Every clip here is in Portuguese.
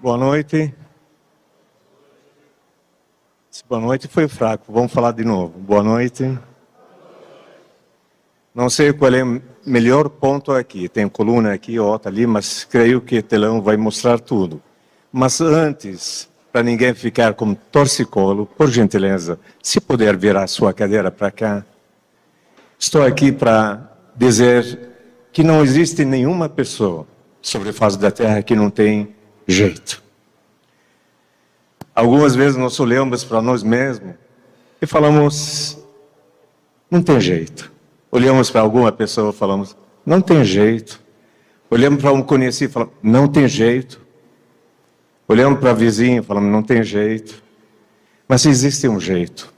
Boa noite. Boa noite foi fraco, vamos falar de novo. Boa noite. Não sei qual é o melhor ponto aqui. Tem coluna aqui, outra ali, mas creio que o telão vai mostrar tudo. Mas antes, para ninguém ficar como torcicolo, por gentileza, se puder virar sua cadeira para cá. Estou aqui para dizer que não existe nenhuma pessoa sobre a face da Terra que não tem jeito. Algumas vezes nós olhamos para nós mesmos e falamos, não tem jeito. Olhamos para alguma pessoa e falamos, não tem jeito. Olhamos para um conhecido e falamos, não tem jeito. Olhamos para a vizinha e falamos, não tem jeito. Mas existe um jeito.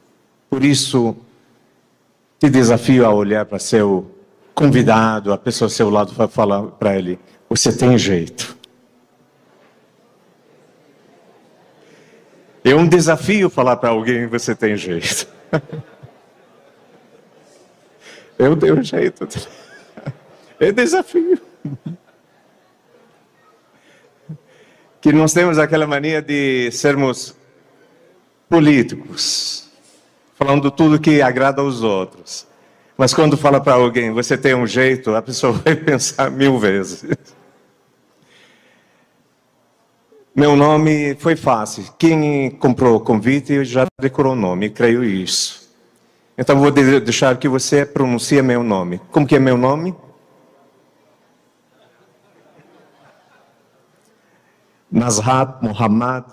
Por isso, te desafio a olhar para seu convidado, a pessoa ao seu lado, para falar para ele, você tem jeito. É um desafio falar para alguém, você tem jeito. Eu tenho jeito. É desafio. Que nós temos aquela mania de sermos políticos, falando tudo que agrada aos outros. Mas quando fala para alguém, você tem um jeito, a pessoa vai pensar 1000 vezes. Meu nome foi fácil. Quem comprou o convite já decorou o nome, creio isso. Então vou deixar que você pronuncie meu nome. Como que é meu nome? Nazhat Muhammad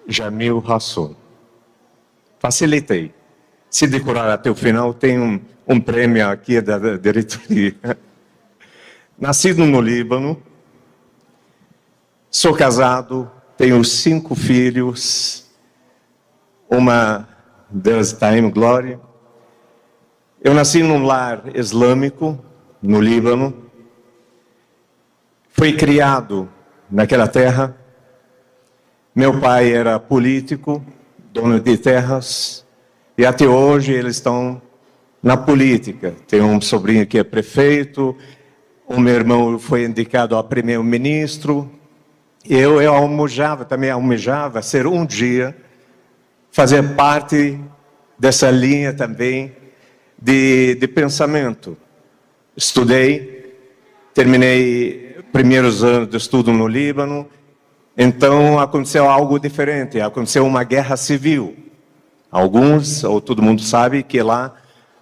Jamil Hassoun. Facilitei. Se decorar até o final, tem um prêmio aqui da diretoria. Nascido no Líbano. Sou casado, tenho 5 filhos. Uma delas está em glória. Eu nasci num lar islâmico, no Líbano. Fui criado naquela terra. Meu pai era político, dono de terras. E até hoje eles estão na política. Tenho um sobrinho que é prefeito. O meu irmão foi indicado a primeiro-ministro. Eu também almejava ser um dia, fazer parte dessa linha também de pensamento. Estudei, terminei primeiros anos de estudo no Líbano, então aconteceu algo diferente, aconteceu uma guerra civil. Alguns, ou todo mundo sabe, que lá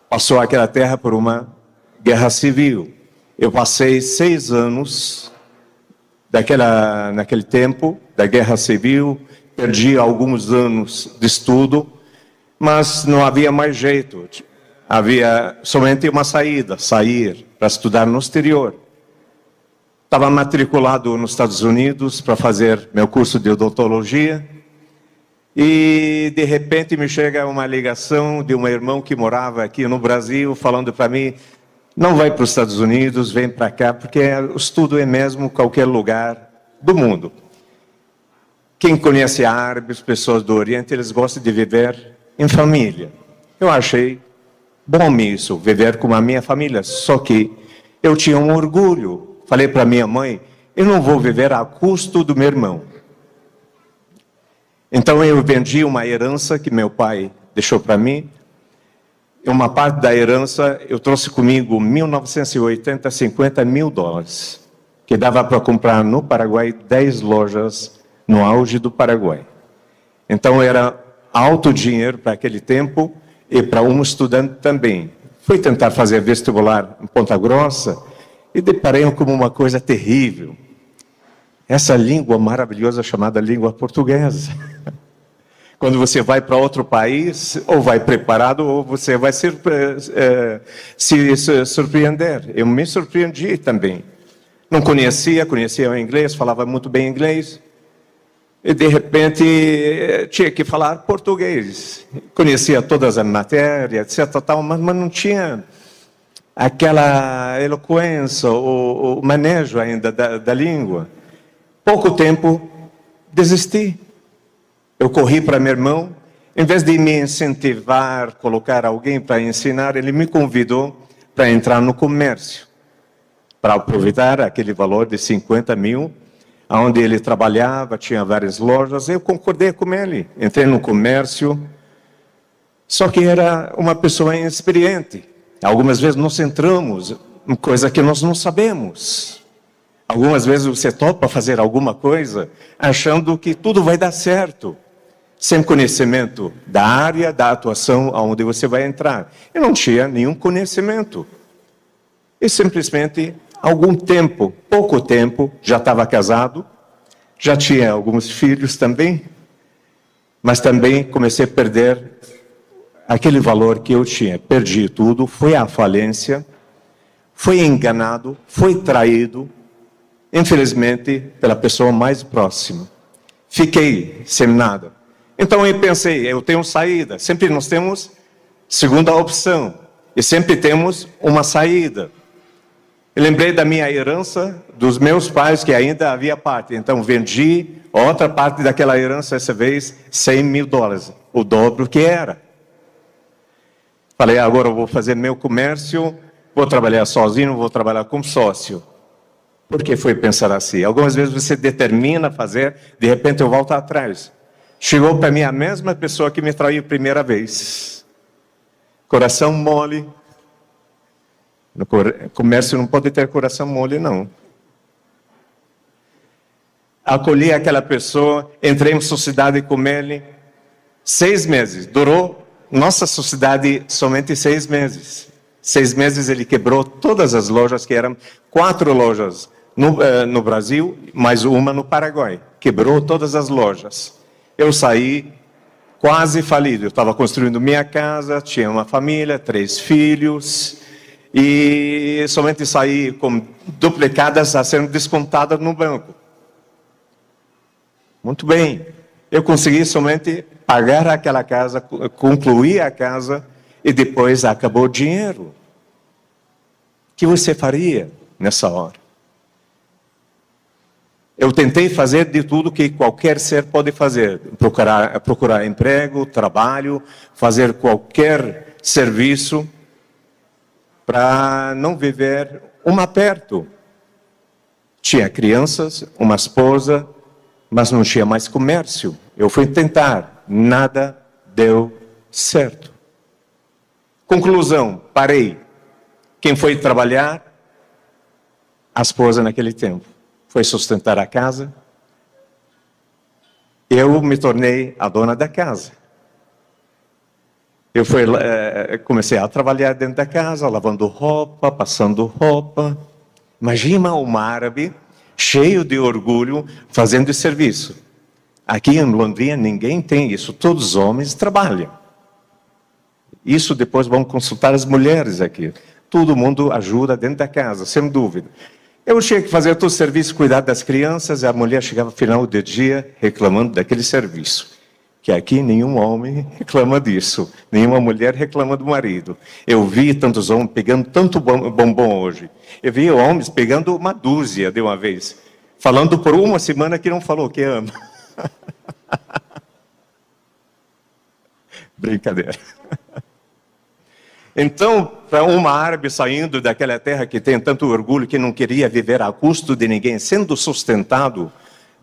passou aquela terra por uma guerra civil. Eu passei 6 anos naquele tempo da guerra civil, perdi alguns anos de estudo, mas não havia mais jeito. Havia somente uma saída, sair para estudar no exterior. Estava matriculado nos Estados Unidos para fazer meu curso de odontologia e de repente me chega uma ligação de um irmão que morava aqui no Brasil falando para mim, não vai para os Estados Unidos, vem para cá, porque o estudo é mesmo qualquer lugar do mundo. Quem conhece árabes, pessoas do Oriente, eles gostam de viver em família. Eu achei bom isso, viver com a minha família. Só que eu tinha um orgulho. Falei para minha mãe, eu não vou viver a custo do meu irmão. Então eu vendi uma herança que meu pai deixou para mim. Uma parte da herança eu trouxe comigo, 1980, $50 mil, que dava para comprar no Paraguai 10 lojas no auge do Paraguai. Então era alto dinheiro para aquele tempo e para um estudante também. Fui tentar fazer vestibular em Ponta Grossa e deparei com uma coisa terrível. Essa língua maravilhosa chamada língua portuguesa. Quando você vai para outro país, ou vai preparado, ou você vai se surpreender. Eu me surpreendi também. Não conhecia o inglês, falava muito bem inglês. E, de repente, tinha que falar português. Conhecia todas as matérias, etc. Mas não tinha aquela eloquência, o manejo ainda da língua. Pouco tempo, desisti. Eu corri para meu irmão, em vez de me incentivar, colocar alguém para ensinar, ele me convidou para entrar no comércio, para aproveitar aquele valor de 50 mil, onde ele trabalhava, tinha várias lojas. Eu concordei com ele, entrei no comércio. Só que era uma pessoa inexperiente. Algumas vezes nós entramos em coisa que nós não sabemos. Algumas vezes você topa fazer alguma coisa achando que tudo vai dar certo, sem conhecimento da área, da atuação aonde você vai entrar. Eu não tinha nenhum conhecimento. E simplesmente, algum tempo, pouco tempo, já estava casado, já tinha alguns filhos também, mas também comecei a perder aquele valor que eu tinha. Perdi tudo, fui à falência, fui enganado, fui traído, infelizmente, pela pessoa mais próxima. Fiquei sem nada. Então eu pensei, eu tenho saída. Sempre nós temos segunda opção. E sempre temos uma saída. Eu lembrei da minha herança, dos meus pais, que ainda havia parte. Então vendi outra parte daquela herança, essa vez, $100.000. O dobro que era. Falei, agora eu vou fazer meu comércio, vou trabalhar sozinho, vou trabalhar como sócio. Por que foi pensar assim? Algumas vezes você determina fazer, de repente eu volto atrás. Chegou para mim a mesma pessoa que me traiu a primeira vez. Coração mole. No comércio não pode ter coração mole, não. Acolhi aquela pessoa, entrei em sociedade com ele. 6 meses, durou nossa sociedade somente 6 meses. 6 meses ele quebrou todas as lojas, que eram 4 lojas no Brasil, mais uma no Paraguai. Quebrou todas as lojas. Eu saí quase falido. Eu estava construindo minha casa, tinha uma família, 3 filhos, e somente saí com duplicadas a sendo descontadas no banco. Muito bem. Eu consegui somente pagar aquela casa, concluir a casa, e depois acabou o dinheiro. O que você faria nessa hora? Eu tentei fazer de tudo que qualquer ser pode fazer. Procurar emprego, trabalho, fazer qualquer serviço para não viver um aperto. Tinha crianças, uma esposa, mas não tinha mais comércio. Eu fui tentar, nada deu certo. Conclusão, parei. Quem foi trabalhar? A esposa naquele tempo. Foi sustentar a casa. Eu me tornei a dona da casa. Eu comecei a trabalhar dentro da casa, lavando roupa, passando roupa. Imagina um árabe cheio de orgulho fazendo esse serviço. Aqui em Londrina ninguém tem isso, todos os homens trabalham. Isso depois vão consultar as mulheres aqui. Todo mundo ajuda dentro da casa, sem dúvida. Eu tinha que fazer todo o serviço, cuidar das crianças, e a mulher chegava no final do dia reclamando daquele serviço. Que aqui nenhum homem reclama disso, nenhuma mulher reclama do marido. Eu vi tantos homens pegando tanto bombom hoje. Eu vi homens pegando uma dúzia de uma vez, falando por uma semana que não falou que ama. Brincadeira. Então, para uma árabe saindo daquela terra que tem tanto orgulho, que não queria viver a custo de ninguém, sendo sustentado,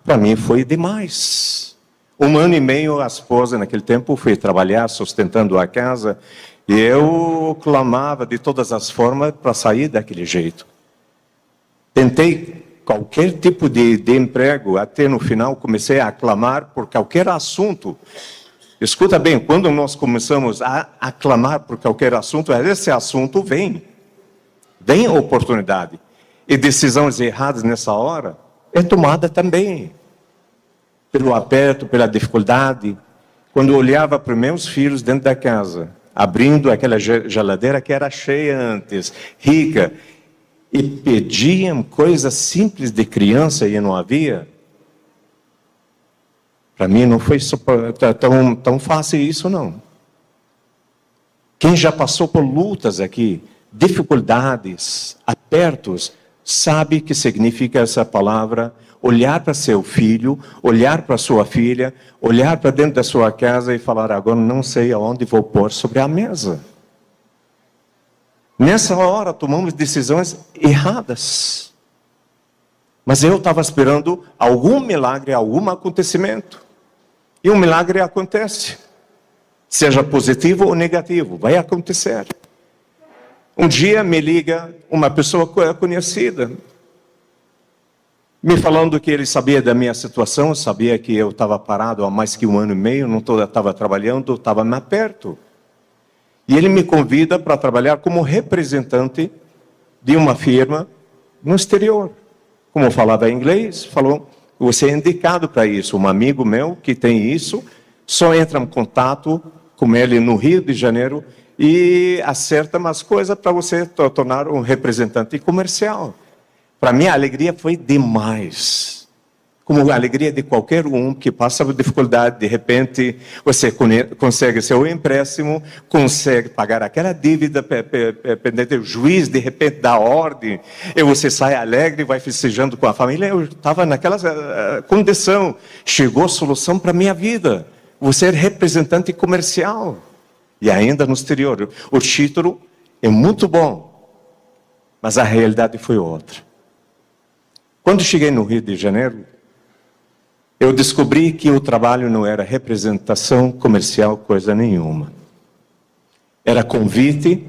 para mim foi demais. 1 ano e meio, a esposa naquele tempo foi trabalhar, sustentando a casa, e eu clamava de todas as formas para sair daquele jeito. Tentei qualquer tipo de emprego, até no final comecei a clamar por qualquer assunto. Escuta bem, quando nós começamos a clamar por qualquer assunto, esse assunto vem a oportunidade. E decisões erradas nessa hora é tomada também. Pelo aperto, pela dificuldade. Quando eu olhava para os meus filhos dentro da casa, abrindo aquela geladeira que era cheia antes, rica, e pediam coisas simples de criança e não havia, para mim não foi tão fácil isso, não. Quem já passou por lutas aqui, dificuldades, apertos, sabe o que significa essa palavra. Olhar para seu filho, olhar para sua filha, olhar para dentro da sua casa e falar, agora não sei aonde vou pôr sobre a mesa. Nessa hora tomamos decisões erradas. Mas eu estava esperando algum milagre, algum acontecimento. E um milagre acontece. Seja positivo ou negativo, vai acontecer. Um dia me liga uma pessoa conhecida, me falando que ele sabia da minha situação, sabia que eu estava parado há mais que 1 ano e meio, não estava trabalhando, estava mais perto. E ele me convida para trabalhar como representante de uma firma no exterior. Como eu falava inglês, falou, você é indicado para isso. Um amigo meu que tem isso, só entra em contato com ele no Rio de Janeiro e acerta umas coisas para você tornar um representante comercial. Para mim a alegria foi demais. Como a alegria de qualquer um que passa por dificuldade, de repente você consegue seu empréstimo, consegue pagar aquela dívida pendente, o juiz de repente dá ordem, e você sai alegre, vai festejando com a família. Eu estava naquela condição, chegou a solução para a minha vida, você é representante comercial, e ainda no exterior. O título é muito bom, mas a realidade foi outra. Quando cheguei no Rio de Janeiro, eu descobri que o trabalho não era representação comercial, coisa nenhuma. Era convite,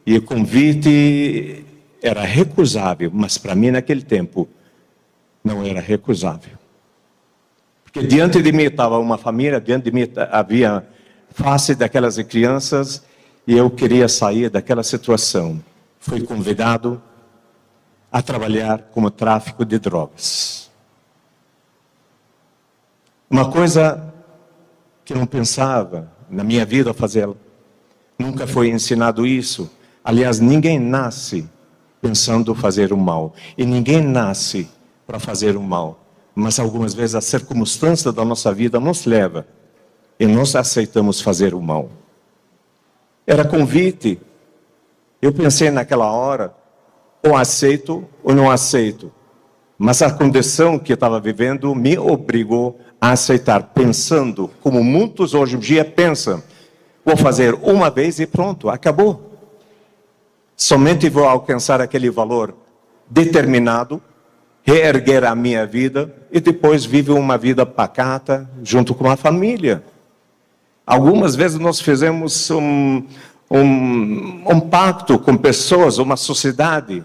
e o convite era recusável, mas para mim naquele tempo não era recusável. Porque diante de mim estava uma família, diante de mim havia face daquelas crianças, e eu queria sair daquela situação. Fui convidado a trabalhar como tráfico de drogas. Uma coisa que eu não pensava na minha vida fazê-la. Nunca foi ensinado isso. Aliás, ninguém nasce pensando fazer o mal. E ninguém nasce para fazer o mal. Mas algumas vezes a circunstância da nossa vida nos leva. E nós aceitamos fazer o mal. Era convite. Eu pensei naquela hora, ou aceito ou não aceito. Mas a condição que eu estava vivendo me obrigou a aceitar, pensando como muitos hoje em dia pensam. Vou fazer uma vez e pronto, acabou. Somente vou alcançar aquele valor determinado, reerguer a minha vida e depois viver uma vida pacata junto com a família. Algumas vezes nós fizemos um pacto com pessoas, uma sociedade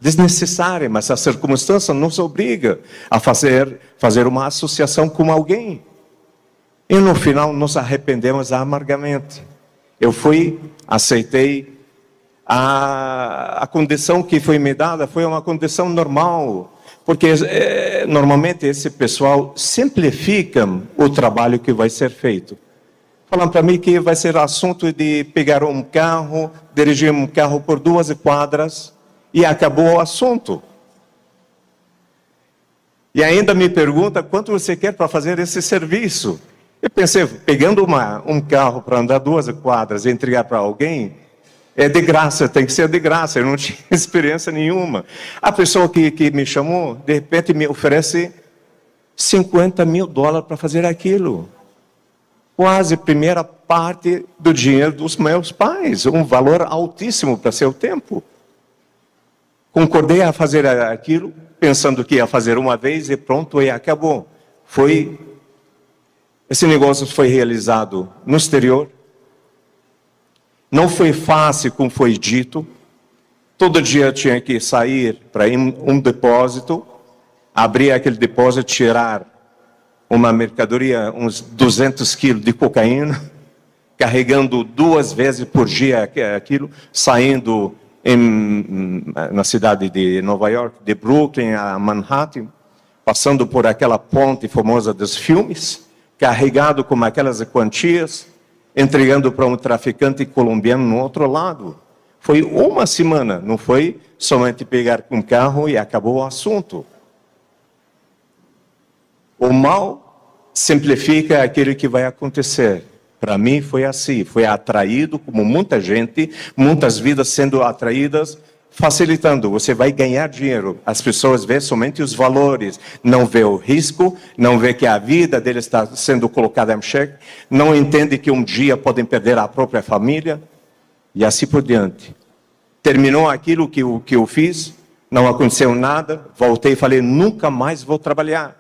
desnecessária, mas a circunstância nos obriga a fazer uma associação com alguém. E no final nos arrependemos amargamente. Eu aceitei, a condição que foi me dada foi uma condição normal, porque normalmente esse pessoal simplifica o trabalho que vai ser feito. Falam para mim que vai ser assunto de pegar um carro, dirigir um carro por 2 quadras, e acabou o assunto. E ainda me pergunta quanto você quer para fazer esse serviço. Eu pensei, pegando um carro para andar 2 quadras e entregar para alguém, é de graça, tem que ser de graça. Eu não tinha experiência nenhuma. A pessoa que me chamou, de repente me oferece $50 mil para fazer aquilo. Quase a primeira parte do dinheiro dos meus pais. Um valor altíssimo para seu tempo. Concordei a fazer aquilo, pensando que ia fazer uma vez e pronto, e acabou. Esse negócio foi realizado no exterior. Não foi fácil, como foi dito. Todo dia eu tinha que sair para ir um depósito, abrir aquele depósito, tirar uma mercadoria, uns 200 quilos de cocaína, carregando 2 vezes por dia aquilo, saindo na cidade de Nova York, de Brooklyn a Manhattan, passando por aquela ponte famosa dos filmes, carregado com aquelas quantias, entregando para um traficante colombiano no outro lado. Foi uma semana, não foi somente pegar um carro e acabou o assunto. O mal simplifica aquilo que vai acontecer. Para mim foi assim, foi atraído como muita gente, muitas vidas sendo atraídas, facilitando. Você vai ganhar dinheiro. As pessoas veem somente os valores, não vê o risco, não vê que a vida deles está sendo colocada em xeque, não entende que um dia podem perder a própria família, e assim por diante. Terminou aquilo que eu fiz, Não aconteceu nada, voltei e falei, nunca mais vou trabalhar.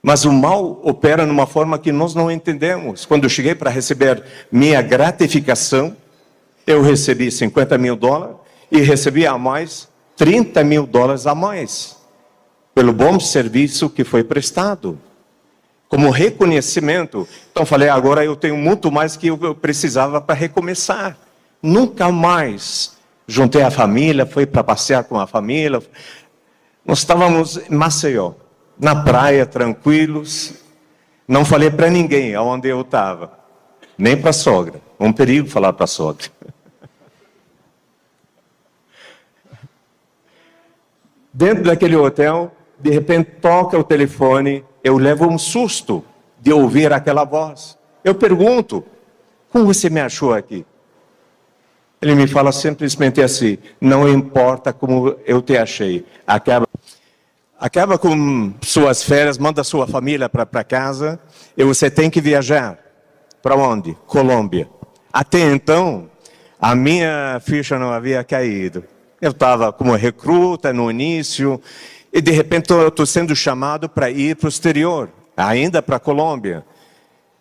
Mas o mal opera numa forma que nós não entendemos. Quando eu cheguei para receber minha gratificação, eu recebi $50 mil e recebi a mais $30 mil a mais, pelo bom serviço que foi prestado, como reconhecimento. Então falei, agora eu tenho muito mais que eu precisava para recomeçar. Nunca mais juntei a família, fui para passear com a família. Nós estávamos em Maceió, na praia, tranquilos. Não falei para ninguém aonde eu estava, nem para a sogra. Um perigo falar para a sogra. Dentro daquele hotel, de repente toca o telefone, eu levo um susto de ouvir aquela voz. Eu pergunto, como você me achou aqui? Ele me fala simplesmente assim, não importa como eu te achei, acaba com suas férias, manda sua família para casa, e você tem que viajar. Para onde? Colômbia. Até então, a minha ficha não havia caído. Eu estava como recruta no início, e de repente estou sendo chamado para ir para o exterior, ainda para a Colômbia.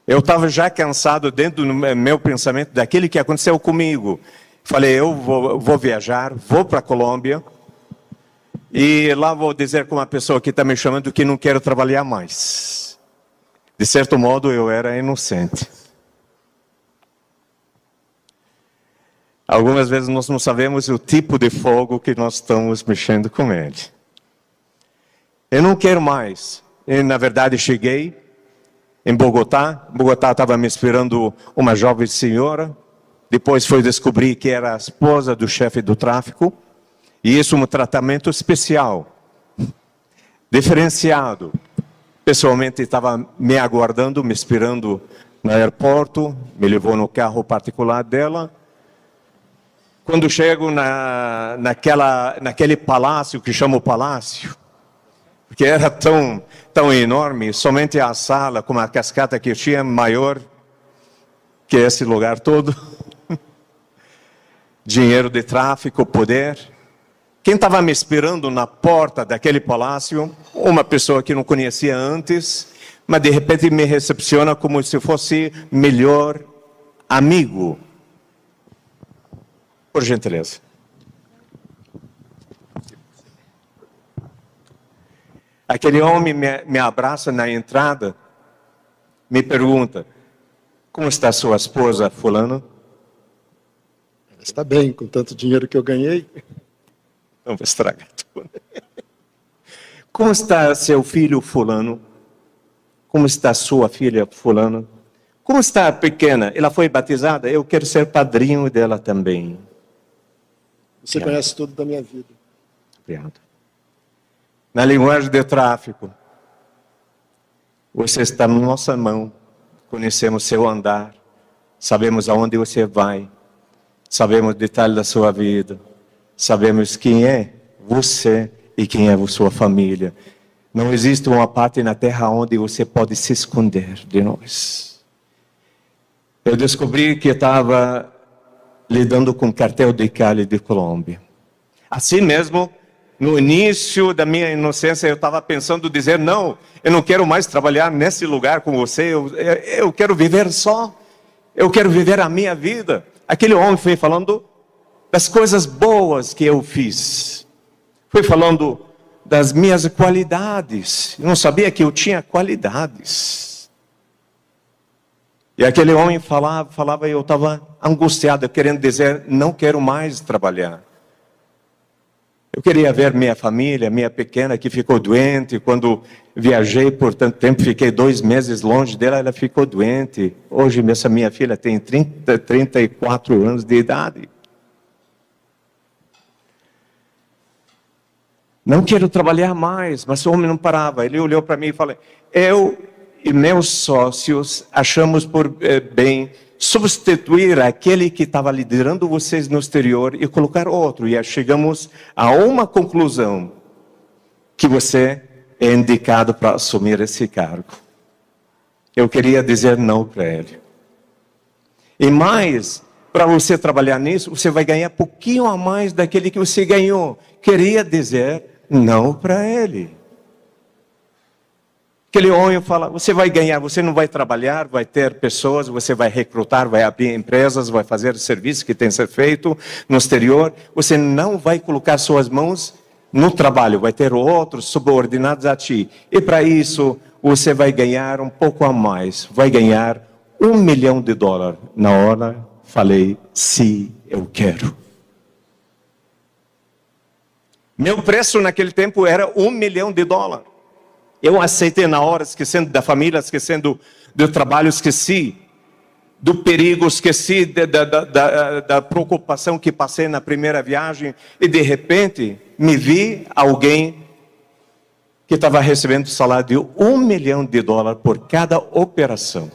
Eu estava já cansado dentro do meu pensamento daquilo que aconteceu comigo. Falei, eu vou viajar, vou para a Colômbia, e lá vou dizer com uma pessoa que está me chamando que não quero trabalhar mais. De certo modo, eu era inocente. Algumas vezes nós não sabemos o tipo de fogo que nós estamos mexendo com ele. Eu não quero mais. E, na verdade, cheguei em Bogotá. Bogotá estava me esperando uma jovem senhora. Depois foi descobrir que era a esposa do chefe do tráfico. E isso um tratamento especial, diferenciado. Pessoalmente estava me aguardando, me esperando no aeroporto. Me levou no carro particular dela. Quando chego naquele palácio, que chama o palácio, porque era tão enorme, somente a sala com a cascata que tinha maior que esse lugar todo. Dinheiro de tráfico, poder. Quem estava me esperando na porta daquele palácio, uma pessoa que não conhecia antes, mas de repente me recepciona como se fosse melhor amigo. Por gentileza. Aquele homem me abraça na entrada, me pergunta, como está sua esposa, fulano? Ela está bem, com tanto dinheiro que eu ganhei. Não vou estragar tudo. Como está seu filho, fulano? Como está sua filha, fulano? Como está a pequena? Ela foi batizada? Eu quero ser padrinho dela também. Você conhece tudo da minha vida. Obrigado. Na linguagem de tráfico, você está na nossa mão, conhecemos seu andar, sabemos aonde você vai, sabemos detalhes da sua vida, sabemos quem é você e quem é a sua família. Não existe uma parte na terra onde você pode se esconder de nós. Eu descobri que estava lidando com o cartel de Cali de Colômbia. Assim mesmo, no início da minha inocência, eu estava pensando dizer, não, eu não quero mais trabalhar nesse lugar com você, eu quero viver só, eu quero viver a minha vida. Aquele homem foi falando das coisas boas que eu fiz, foi falando das minhas qualidades, eu não sabia que eu tinha qualidades. E aquele homem falava e eu estava angustiado, querendo dizer, não quero mais trabalhar. Eu queria ver minha família, minha pequena que ficou doente. Quando viajei por tanto tempo, fiquei 2 meses longe dela, ela ficou doente. Hoje essa minha filha tem 34 anos de idade. Não quero trabalhar mais, mas o homem não parava. Ele olhou para mim e falou, eu e meus sócios achamos por bem substituir aquele que estava liderando vocês no exterior e colocar outro. E chegamos a uma conclusão, que você é indicado para assumir esse cargo. Eu queria dizer não para ele. E mais, para você trabalhar nisso, você vai ganhar pouquinho a mais daquele que você ganhou. Queria dizer não para ele. Aquele homem fala, você vai ganhar, você não vai trabalhar, vai ter pessoas, você vai recrutar, vai abrir empresas, vai fazer serviço que tem que ser feito no exterior. Você não vai colocar suas mãos no trabalho, vai ter outros subordinados a ti. E para isso, você vai ganhar um pouco a mais. Vai ganhar $1 milhão. Na hora, falei, sim, eu quero. Meu preço naquele tempo era $1 milhão. Eu aceitei na hora, esquecendo da família, esquecendo do trabalho, esqueci do perigo, esqueci da preocupação que passei na primeira viagem. E de repente, me vi alguém que estava recebendo salário de $1 milhão por cada operação.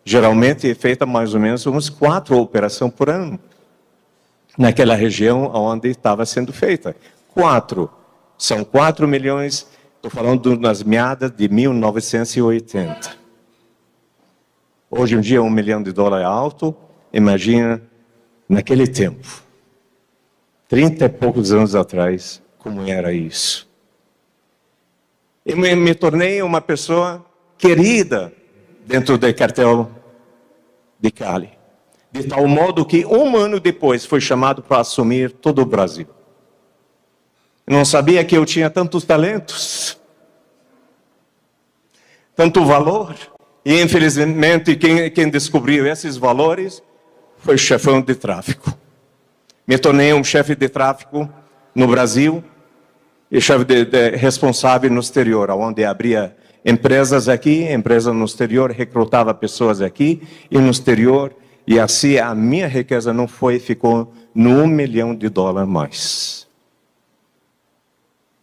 Geralmente é feita mais ou menos umas 4 operações por ano. Naquela região onde estava sendo feita. 4. São 4 milhões... Estou falando nas meadas de 1980. Hoje em dia $1 milhão é alto. Imagina naquele tempo. 30 e poucos anos atrás, como era isso. Eu me tornei uma pessoa querida dentro do cartel de Cali. De tal modo que 1 ano depois fui chamado para assumir todo o Brasil. Eu não sabia que eu tinha tantos talentos, tanto valor. E infelizmente quem descobriu esses valores foi o chefão de tráfico. Me tornei um chefe de tráfico no Brasil e chefe responsável no exterior, onde abria empresas aqui, empresas no exterior, recrutava pessoas aqui e no exterior. E assim a minha riqueza não ficou no $1 milhão mais.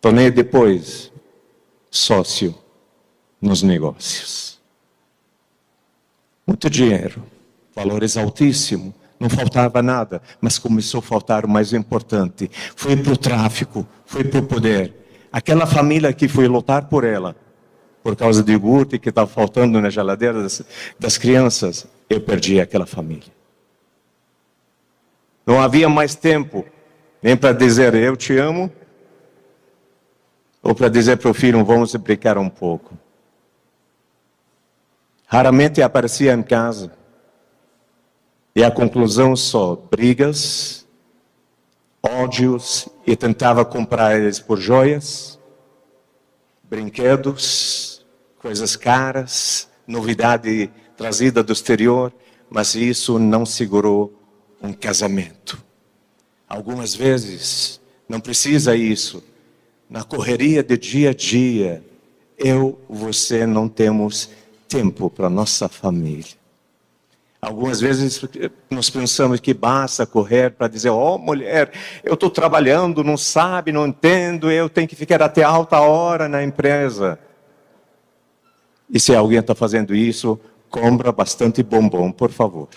Tornei depois sócio nos negócios. Muito dinheiro, valores altíssimos, não faltava nada, mas começou a faltar o mais importante. Foi para o tráfico, foi para o poder. Aquela família que foi lutar por ela, por causa de iogurte que estava faltando na geladeira das crianças, eu perdi aquela família. Não havia mais tempo, nem para dizer eu te amo, ou para dizer para o filho, vamos brincar um pouco. Raramente aparecia em casa. E a conclusão só, brigas, ódios, e tentava comprar eles por joias, brinquedos, coisas caras, novidade trazida do exterior, mas isso não segurou um casamento. Algumas vezes, não precisa isso. Na correria de dia a dia, você não temos tempo para nossa família. Algumas vezes nós pensamos que basta correr para dizer, mulher, eu estou trabalhando, não sabe, não entendo, eu tenho que ficar até alta hora na empresa. E se alguém está fazendo isso, compra bastante bombom, por favor.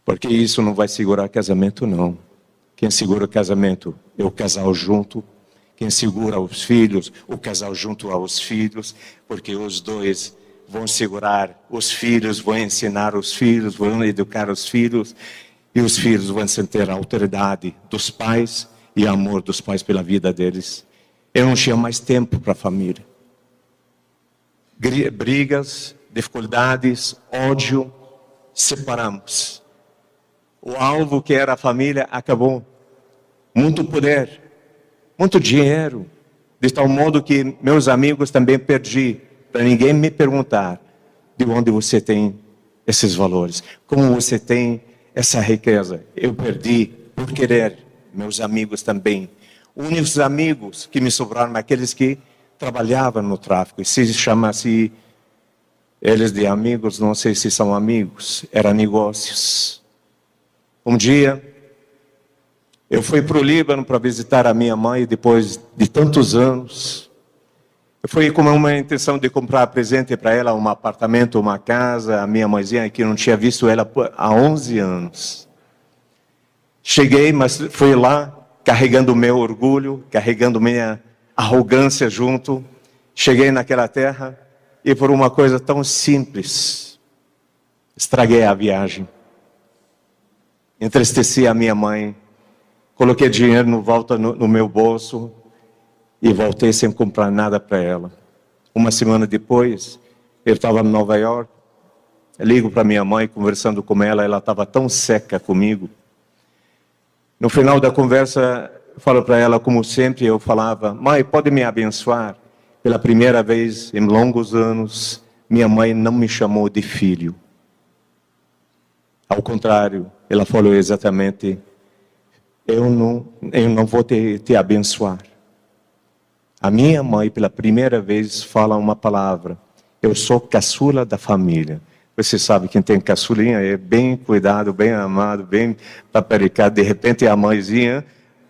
Porque isso não vai segurar casamento, não. Quem segura o casamento é o casal junto. Quem segura os filhos, o casal junto aos filhos. Porque os dois vão segurar os filhos, vão ensinar os filhos, vão educar os filhos. E os filhos vão sentir a autoridade dos pais e amor dos pais pela vida deles. Eu não tinha mais tempo para a família. Brigas, dificuldades, ódio, separamos. O alvo que era a família acabou. Muito poder, muito dinheiro, de tal modo que meus amigos também perdi, para ninguém me perguntar de onde você tem esses valores, como você tem essa riqueza. Eu perdi por querer, meus amigos também. Únicos amigos que me sobraram, aqueles que trabalhavam no tráfico, e se chamasse eles de amigos, não sei se são amigos, eram negócios. Um dia, eu fui para o Líbano para visitar a minha mãe, depois de tantos anos. Eu fui com uma intenção de comprar presente para ela, um apartamento, uma casa, a minha mãezinha, que não tinha visto ela há 11 anos. Cheguei, mas fui lá, carregando o meu orgulho, carregando minha arrogância junto. Cheguei naquela terra, e por uma coisa tão simples, Estraguei a viagem. Entristeci a minha mãe. Coloquei dinheiro no volta no meu bolso e voltei sem comprar nada para ela. Uma semana depois, eu estava em Nova York. Ligo para minha mãe, conversando com ela estava tão seca comigo. No final da conversa, eu falo para ela, como sempre eu falava, mãe, pode me abençoar? Pela primeira vez em longos anos, minha mãe não me chamou de filho. Ao contrário, ela falou exatamente, eu não vou te abençoar. A minha mãe, pela primeira vez, fala uma palavra, eu sou caçula da família. Você sabe, quem tem caçulinha é bem cuidado, bem amado, bem paparicado. De repente a mãezinha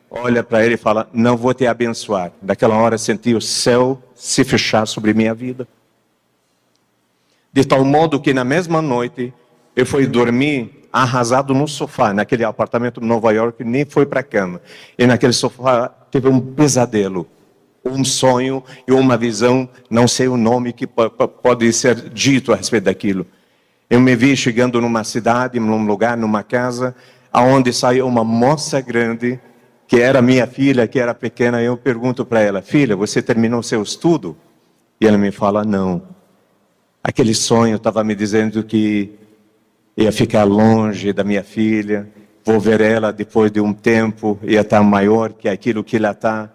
olha para ele e fala, não vou te abençoar. Daquela hora senti o céu se fechar sobre minha vida. De tal modo que na mesma noite eu fui dormir arrasado no sofá, naquele apartamento em Nova York, nem foi para a cama. E naquele sofá teve um pesadelo, um sonho e uma visão, não sei o nome que pode ser dito a respeito daquilo. Eu me vi chegando numa cidade, num lugar, numa casa, aonde saiu uma moça grande, que era minha filha, que era pequena. Eu pergunto para ela, filha, você terminou seu estudo? E ela me fala, não. Aquele sonho estava me dizendo que ia ficar longe da minha filha, vou ver ela depois de um tempo, ia estar maior que aquilo que ela está.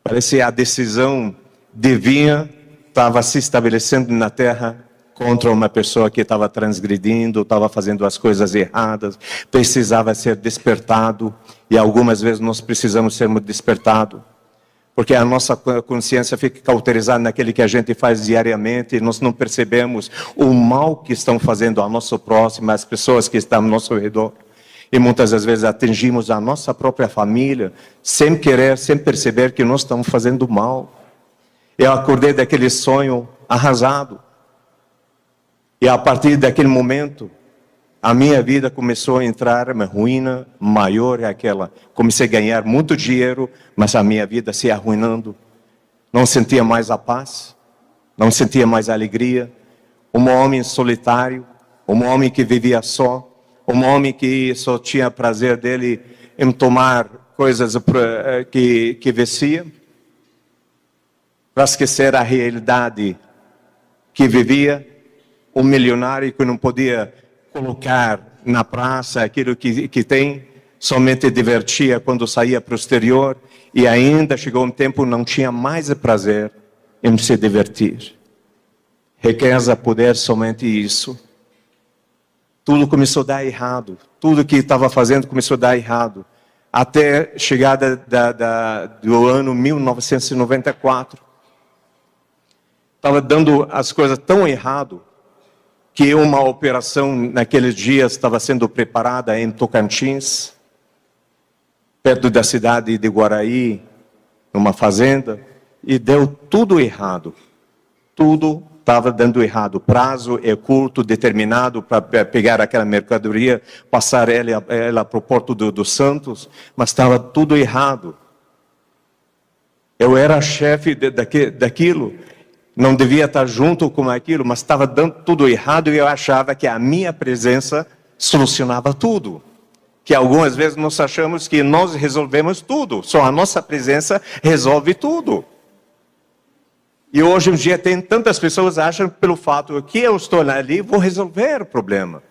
Parecia a decisão divina estava se estabelecendo na terra, contra uma pessoa que estava transgredindo, estava fazendo as coisas erradas, precisava ser despertado, e algumas vezes nós precisamos ser despertados, porque a nossa consciência fica cauterizada naquele que a gente faz diariamente, e nós não percebemos o mal que estão fazendo ao nosso próximo, as pessoas que estão ao nosso redor, e muitas das vezes atingimos a nossa própria família, sem querer, sem perceber que nós estamos fazendo mal. Eu acordei daquele sonho arrasado, e a partir daquele momento, a minha vida começou a entrar uma ruína maior que aquela. Comecei a ganhar muito dinheiro, mas a minha vida se arruinando. Não sentia mais a paz, não sentia mais a alegria. Um homem solitário, um homem que vivia só, um homem que só tinha prazer dele em tomar coisas que vestia, para esquecer a realidade que vivia. Um milionário que não podia colocar na praça aquilo que tem, somente divertia quando saía para o exterior, e ainda chegou um tempo não tinha mais prazer em se divertir. Riqueza, poder, somente isso. Tudo começou a dar errado, tudo que estava fazendo começou a dar errado, até a chegada do ano 1994. Estava dando as coisas tão errado, que uma operação naqueles dias estava sendo preparada em Tocantins, perto da cidade de Guaraí, numa fazenda, e deu tudo errado. Tudo estava dando errado. O prazo é curto, determinado para pegar aquela mercadoria, passar ela para o Porto dos Santos, mas estava tudo errado. Eu era chefe daquilo. Não devia estar junto com aquilo, mas estava dando tudo errado e eu achava que a minha presença solucionava tudo. Que algumas vezes nós achamos que nós resolvemos tudo, só a nossa presença resolve tudo. E hoje em dia tem tantas pessoas que acham que pelo fato que eu estou ali, vou resolver o problema.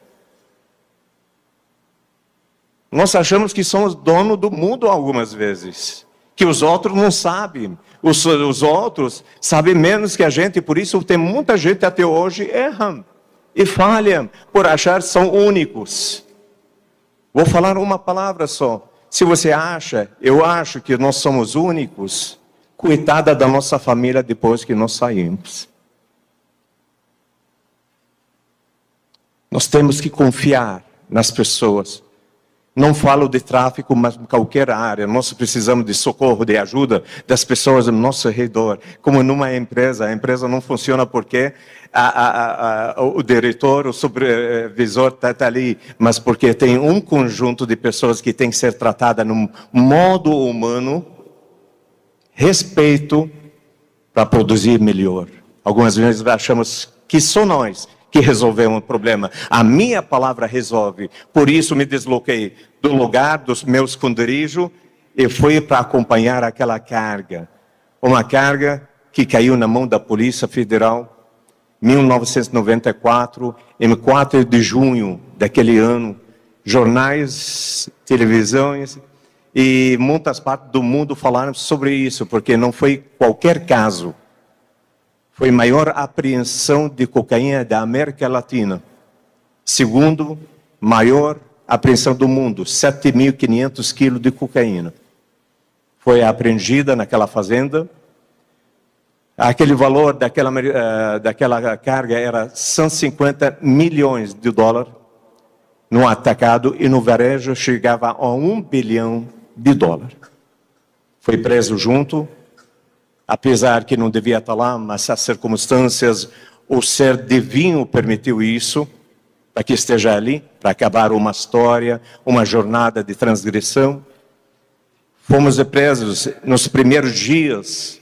Nós achamos que somos dono do mundo algumas vezes, que os outros não sabem. Os outros sabem menos que a gente, por isso tem muita gente até hoje erram e falham por achar que são únicos. Vou falar uma palavra só. Se você acha, eu acho que nós somos únicos, coitada da nossa família depois que nós saímos. Nós temos que confiar nas pessoas. Não falo de tráfico, mas em qualquer área. Nós precisamos de socorro, de ajuda das pessoas ao nosso redor. Como numa empresa, a empresa não funciona porque o diretor, o supervisor está ali, mas porque tem um conjunto de pessoas que tem que ser tratada num modo humano, respeito, para produzir melhor. Algumas vezes achamos que só nós que resolver um problema. A minha palavra resolve. Por isso me desloquei do lugar dos meus esconderijos e fui para acompanhar aquela carga. Uma carga que caiu na mão da Polícia Federal em 1994, em 4 de junho daquele ano. Jornais, televisões e muitas partes do mundo falaram sobre isso, porque não foi qualquer caso. Foi a maior apreensão de cocaína da América Latina. Segundo maior apreensão do mundo, 7.500 quilos de cocaína. Foi apreendida naquela fazenda. Aquele valor daquela carga era 150 milhões de dólares no atacado e no varejo chegava a 1 bilhão de dólares. Foi preso junto, apesar que não devia estar lá, mas as circunstâncias, o ser divino permitiu isso, para que esteja ali, para acabar uma história, uma jornada de transgressão. Fomos presos nos primeiros dias.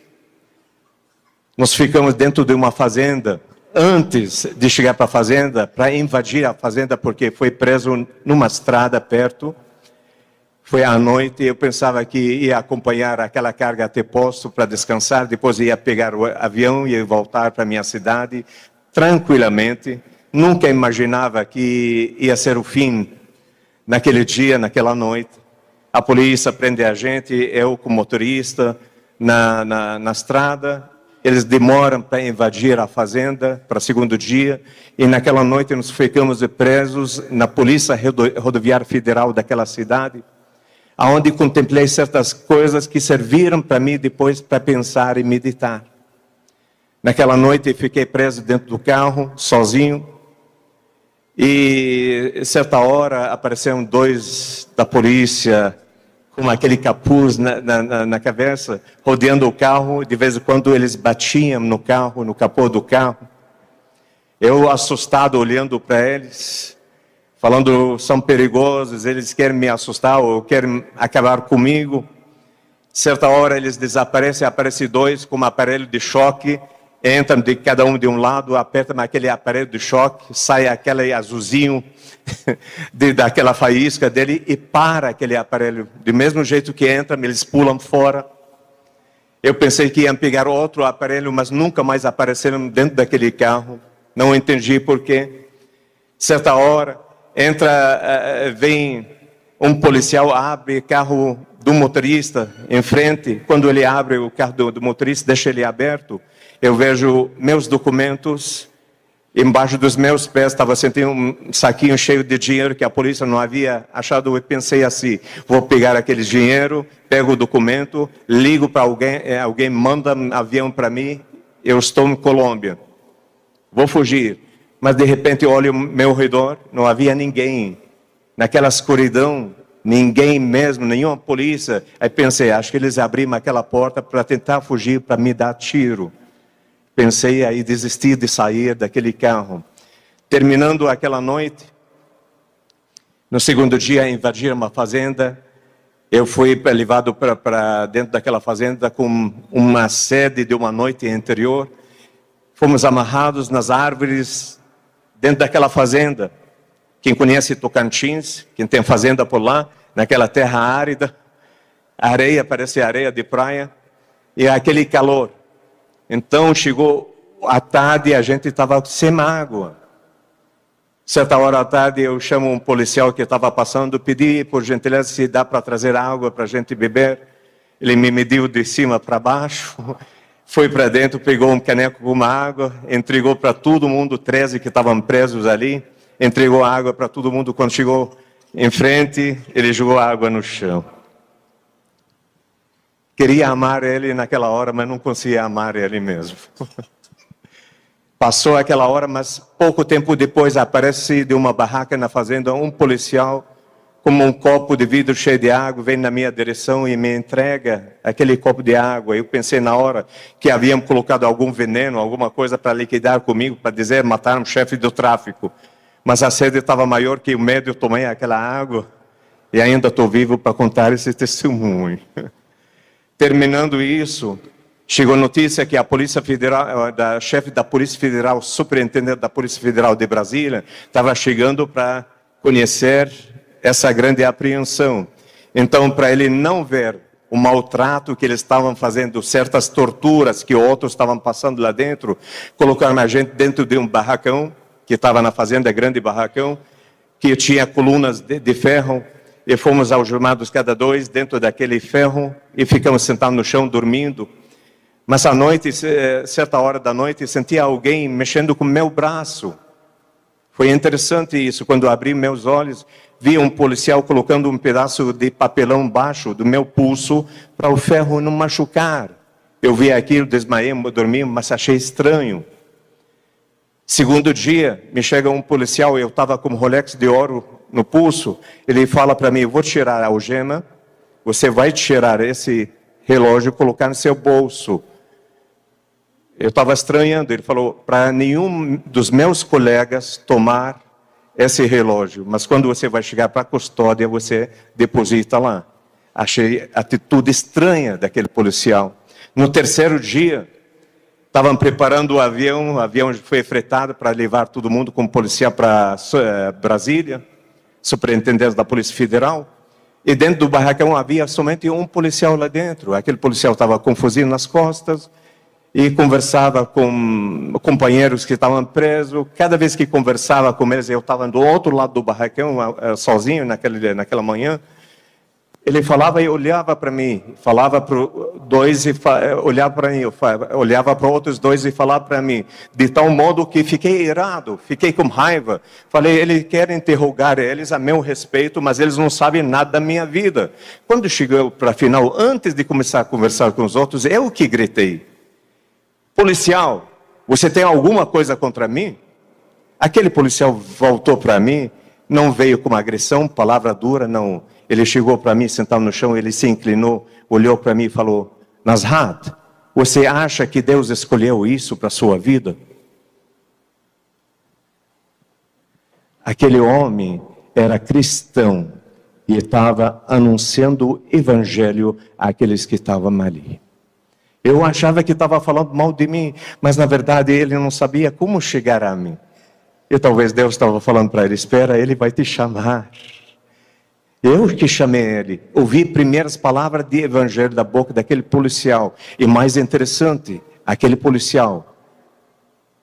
Nós ficamos dentro de uma fazenda, antes de chegar para a fazenda, para invadir a fazenda, porque foi preso numa estrada perto. Foi à noite, eu pensava que ia acompanhar aquela carga até posto para descansar, depois ia pegar o avião e ia voltar para a minha cidade, tranquilamente. Nunca imaginava que ia ser o fim naquele dia, naquela noite. A polícia prende a gente, eu como motorista, na estrada. Eles demoram para invadir a fazenda, para o segundo dia. E naquela noite nós ficamos presos na Polícia Rodoviária Federal daquela cidade, onde contemplei certas coisas que serviram para mim depois para pensar e meditar. Naquela noite fiquei preso dentro do carro, sozinho. E certa hora apareceram 2 da polícia, com aquele capuz na cabeça, rodeando o carro. De vez em quando eles batiam no carro, no capô do carro. Eu assustado olhando para eles, falando, são perigosos, eles querem me assustar ou querem acabar comigo. Certa hora eles desaparecem, aparecem 2 com um aparelho de choque, entram de cada um de um lado, apertam aquele aparelho de choque, sai aquele azulzinho daquela faísca dele e para aquele aparelho. Do mesmo jeito que entram, eles pulam fora. Eu pensei que iam pegar outro aparelho, mas nunca mais apareceram dentro daquele carro. Não entendi por quê. Certa hora, vem um policial, abre o carro do motorista em frente. Quando ele abre o carro do motorista, deixa ele aberto. Eu vejo meus documentos, embaixo dos meus pés estava sentindo um saquinho cheio de dinheiro que a polícia não havia achado. Eu pensei assim, vou pegar aquele dinheiro, pego o documento, ligo para alguém manda um avião para mim, eu estou em Colômbia, vou fugir. Mas de repente eu olho ao meu redor, não havia ninguém, naquela escuridão, ninguém mesmo, nenhuma polícia. Aí pensei, acho que eles abriram aquela porta para tentar fugir, para me dar tiro. Pensei aí, desisti de sair daquele carro. Terminando aquela noite, no segundo dia invadir uma fazenda, eu fui levado para dentro daquela fazenda com uma sede de uma noite anterior. Fomos amarrados nas árvores dentro daquela fazenda. Quem conhece Tocantins, quem tem fazenda por lá, naquela terra árida, areia, parece areia de praia, e aquele calor. Então chegou a tarde e a gente estava sem água. Certa hora à tarde eu chamo um policial que estava passando, pedi por gentileza se dá para trazer água para a gente beber. Ele me mediu de cima para baixo, foi para dentro, pegou um caneco com uma água, entregou para todo mundo, 13 que estavam presos ali, entregou água para todo mundo. Quando chegou em frente, ele jogou água no chão. Queria amar ele naquela hora, mas não conseguia amar ele mesmo. Passou aquela hora, mas pouco tempo depois aparece de uma barraca na fazenda um policial com um copo de vidro cheio de água, vem na minha direção e me entrega aquele copo de água. Eu pensei na hora que haviam colocado algum veneno, alguma coisa para liquidar comigo, para dizer matar um chefe do tráfico. Mas a sede estava maior que o medo, eu tomei aquela água e ainda estou vivo para contar esse testemunho. Terminando isso, Chegou notícia que a Polícia Federal, da chefe da Polícia Federal, superintendente da Polícia Federal de Brasília, estava chegando para conhecer essa grande apreensão. Então, para ele não ver o maltrato que eles estavam fazendo, certas torturas que outros estavam passando lá dentro, colocaram a gente dentro de um barracão, que estava na fazenda, grande barracão, que tinha colunas de ferro, e fomos algemados cada dois dentro daquele ferro, e ficamos sentados no chão dormindo. Mas à noite, certa hora da noite, senti alguém mexendo com o meu braço. Foi interessante isso. Quando abri meus olhos, vi um policial colocando um pedaço de papelão baixo do meu pulso para o ferro não machucar. Eu vi aquilo, desmaiei, dormi, mas achei estranho. Segundo dia, me chega um policial, eu estava com um Rolex de ouro no pulso. Ele fala para mim, eu vou tirar a algema, você vai tirar esse relógio e colocar no seu bolso. Eu estava estranhando, ele falou, para nenhum dos meus colegas tomar esse relógio, mas quando você vai chegar para a custódia, você deposita lá. Achei a atitude estranha daquele policial. No terceiro dia, estavam preparando o avião foi fretado para levar todo mundo como policial para Brasília, superintendente da Polícia Federal, e dentro do barracão havia somente um policial lá dentro. Aquele policial estava com um fuzil nas costas, e conversava com companheiros que estavam presos. Cada vez que conversava com eles, eu estava do outro lado do barracão, sozinho naquela manhã. Ele falava e olhava para mim, falava para dois e olhava para mim, olhava para outros dois e falava para mim, de tal modo que fiquei irado, fiquei com raiva. Falei, ele quer interrogar eles a meu respeito, mas eles não sabem nada da minha vida. Quando chegou para a final, antes de começar a conversar com os outros, eu que gritei. Policial, você tem alguma coisa contra mim? Aquele policial voltou para mim, não veio com uma agressão, palavra dura, não. Ele chegou para mim, sentado no chão, ele se inclinou, olhou para mim e falou, Nasrat, você acha que Deus escolheu isso para a sua vida? Aquele homem era cristão e estava anunciando o evangelho àqueles que estavam ali. Eu achava que estava falando mal de mim, mas na verdade ele não sabia como chegar a mim. E talvez Deus estava falando para ele, espera, ele vai te chamar. Eu que chamei ele, ouvi primeiras palavras de evangelho da boca daquele policial. E mais interessante, aquele policial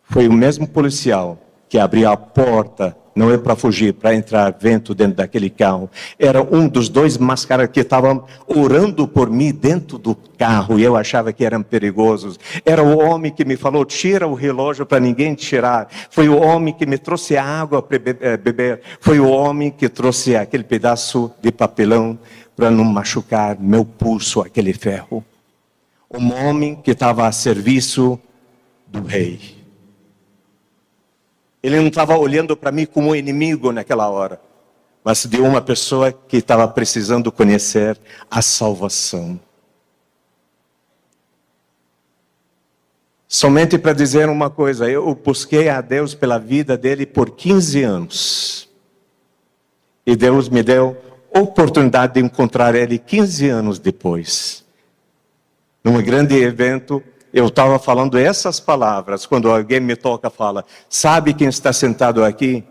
foi o mesmo policial que abriu a porta, não é para fugir, para entrar vento dentro daquele carro. Era um dos dois mascarados que estavam orando por mim dentro do carro, e eu achava que eram perigosos. Era o homem que me falou, tira o relógio para ninguém tirar. Foi o homem que me trouxe água para beber. Foi o homem que trouxe aquele pedaço de papelão para não machucar meu pulso, aquele ferro. Um homem que estava a serviço do rei. Ele não estava olhando para mim como inimigo naquela hora, mas de uma pessoa que estava precisando conhecer a salvação. Somente para dizer uma coisa, eu busquei a Deus pela vida dele por 15 anos. E Deus me deu a oportunidade de encontrar ele 15 anos depois. Num grande evento, eu estava falando essas palavras, quando alguém me toca e fala, sabe quem está sentado aqui?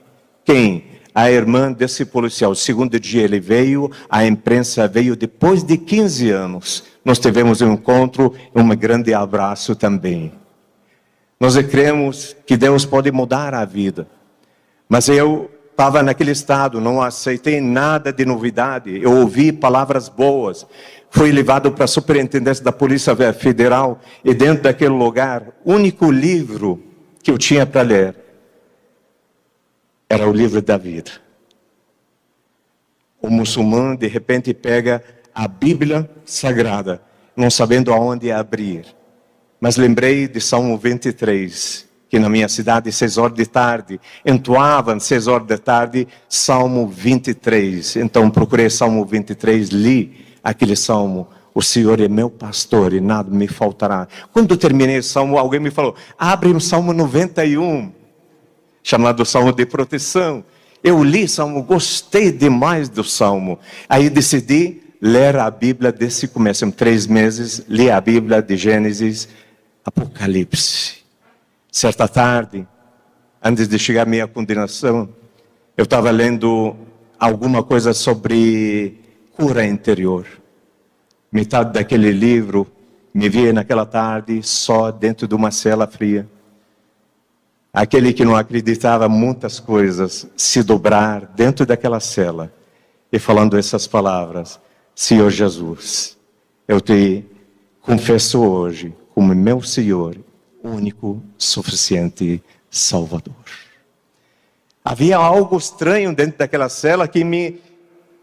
Quem? A irmã desse policial. O segundo dia ele veio, a imprensa veio depois de 15 anos. Nós tivemos um encontro e um grande abraço também. Nós cremos que Deus pode mudar a vida. Mas eu estava naquele estado, não aceitei nada de novidade. Eu ouvi palavras boas. Fui levado para a superintendência da Polícia Federal e dentro daquele lugar, o único livro que eu tinha para ler era o livro da vida. O muçulmano de repente pega a Bíblia Sagrada, não sabendo aonde abrir. Mas lembrei de Salmo 23, que na minha cidade, 6 horas de tarde, entoavam 6 horas da tarde, Salmo 23. Então procurei Salmo 23, li aquele salmo, o Senhor é meu pastor e nada me faltará. Quando terminei o salmo, alguém me falou, abre o Salmo 91, chamado Salmo de Proteção. Eu li o salmo, gostei demais do salmo. Aí decidi ler a Bíblia desde o começo. Em 3 meses, li a Bíblia de Gênesis, Apocalipse. Certa tarde, antes de chegar à minha condenação, eu estava lendo alguma coisa sobre cura interior. Metade daquele livro me via naquela tarde só dentro de uma cela fria. Aquele que não acreditava muitas coisas se dobrar dentro daquela cela e falando essas palavras: Senhor Jesus, eu te confesso hoje como meu Senhor, único, suficiente Salvador. Havia algo estranho dentro daquela cela que me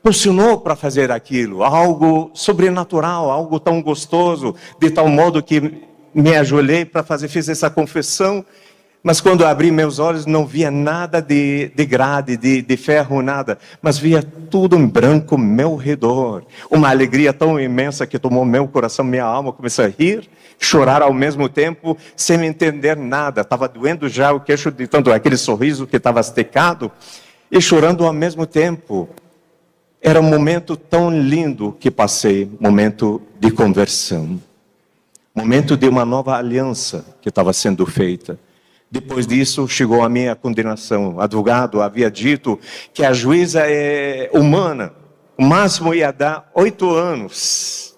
pressionou para fazer aquilo, algo sobrenatural, algo tão gostoso, de tal modo que me ajoelhei para fiz essa confissão. Mas quando abri meus olhos, não via nada de grade, de ferro, nada. Mas via tudo em branco ao meu redor. Uma alegria tão imensa que tomou meu coração, minha alma. Comecei a rir, chorar ao mesmo tempo, sem entender nada. Estava doendo já o queixo de tanto aquele sorriso que estava esticado. E chorando ao mesmo tempo. Era um momento tão lindo que passei. Momento de conversão. Momento de uma nova aliança que estava sendo feita. Depois disso, chegou a minha condenação. O advogado havia dito que a juíza é humana. O máximo ia dar 8 anos.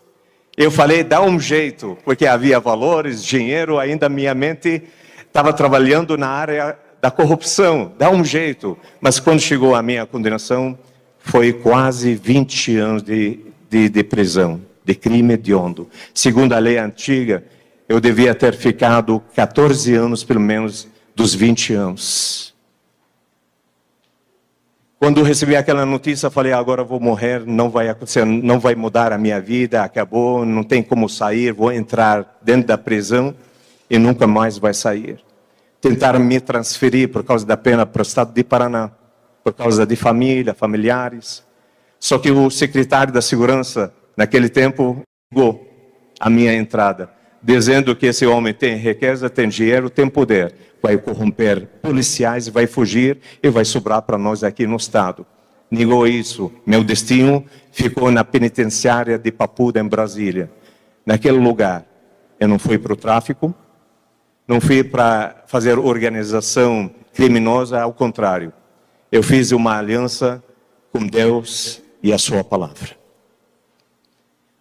Eu falei, dá um jeito, porque havia valores, dinheiro, ainda minha mente estava trabalhando na área da corrupção. Dá um jeito. Mas quando chegou a minha condenação, foi quase 20 anos de prisão, de crime hediondo. Segundo a lei antiga, eu devia ter ficado 14 anos, pelo menos, dos 20 anos. Quando eu recebi aquela notícia, falei, agora eu vou morrer, não vai acontecer, não vai mudar a minha vida, acabou, não tem como sair, vou entrar dentro da prisão e nunca mais vai sair. Tentaram me transferir por causa da pena para o estado de Paraná, por causa de família, familiares. Só que o secretário da segurança, naquele tempo, negou a minha entrada, dizendo que esse homem tem riqueza, tem dinheiro, tem poder. Vai corromper policiais, vai fugir e vai sobrar para nós aqui no estado. Negou isso. Meu destino ficou na penitenciária de Papuda, em Brasília. Naquele lugar, eu não fui para o tráfico, não fui para fazer organização criminosa, ao contrário. Eu fiz uma aliança com Deus e a sua palavra.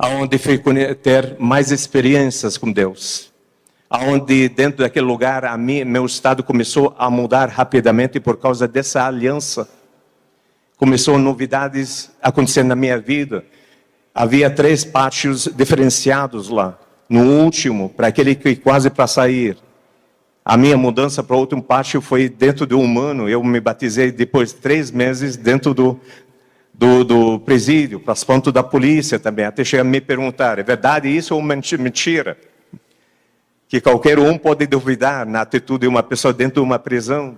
Aonde fui ter mais experiências com Deus. Aonde dentro daquele lugar, meu estado começou a mudar rapidamente por causa dessa aliança. Começou novidades acontecendo na minha vida. Havia 3 pátios diferenciados lá. No último, para aquele que quase para sair. A minha mudança para outro pátio foi dentro do humano. Eu me batizei depois de 3 meses dentro do presídio, para as pontos da polícia também. Até chegar a me perguntar, é verdade isso ou mentira? Que qualquer um pode duvidar na atitude de uma pessoa dentro de uma prisão.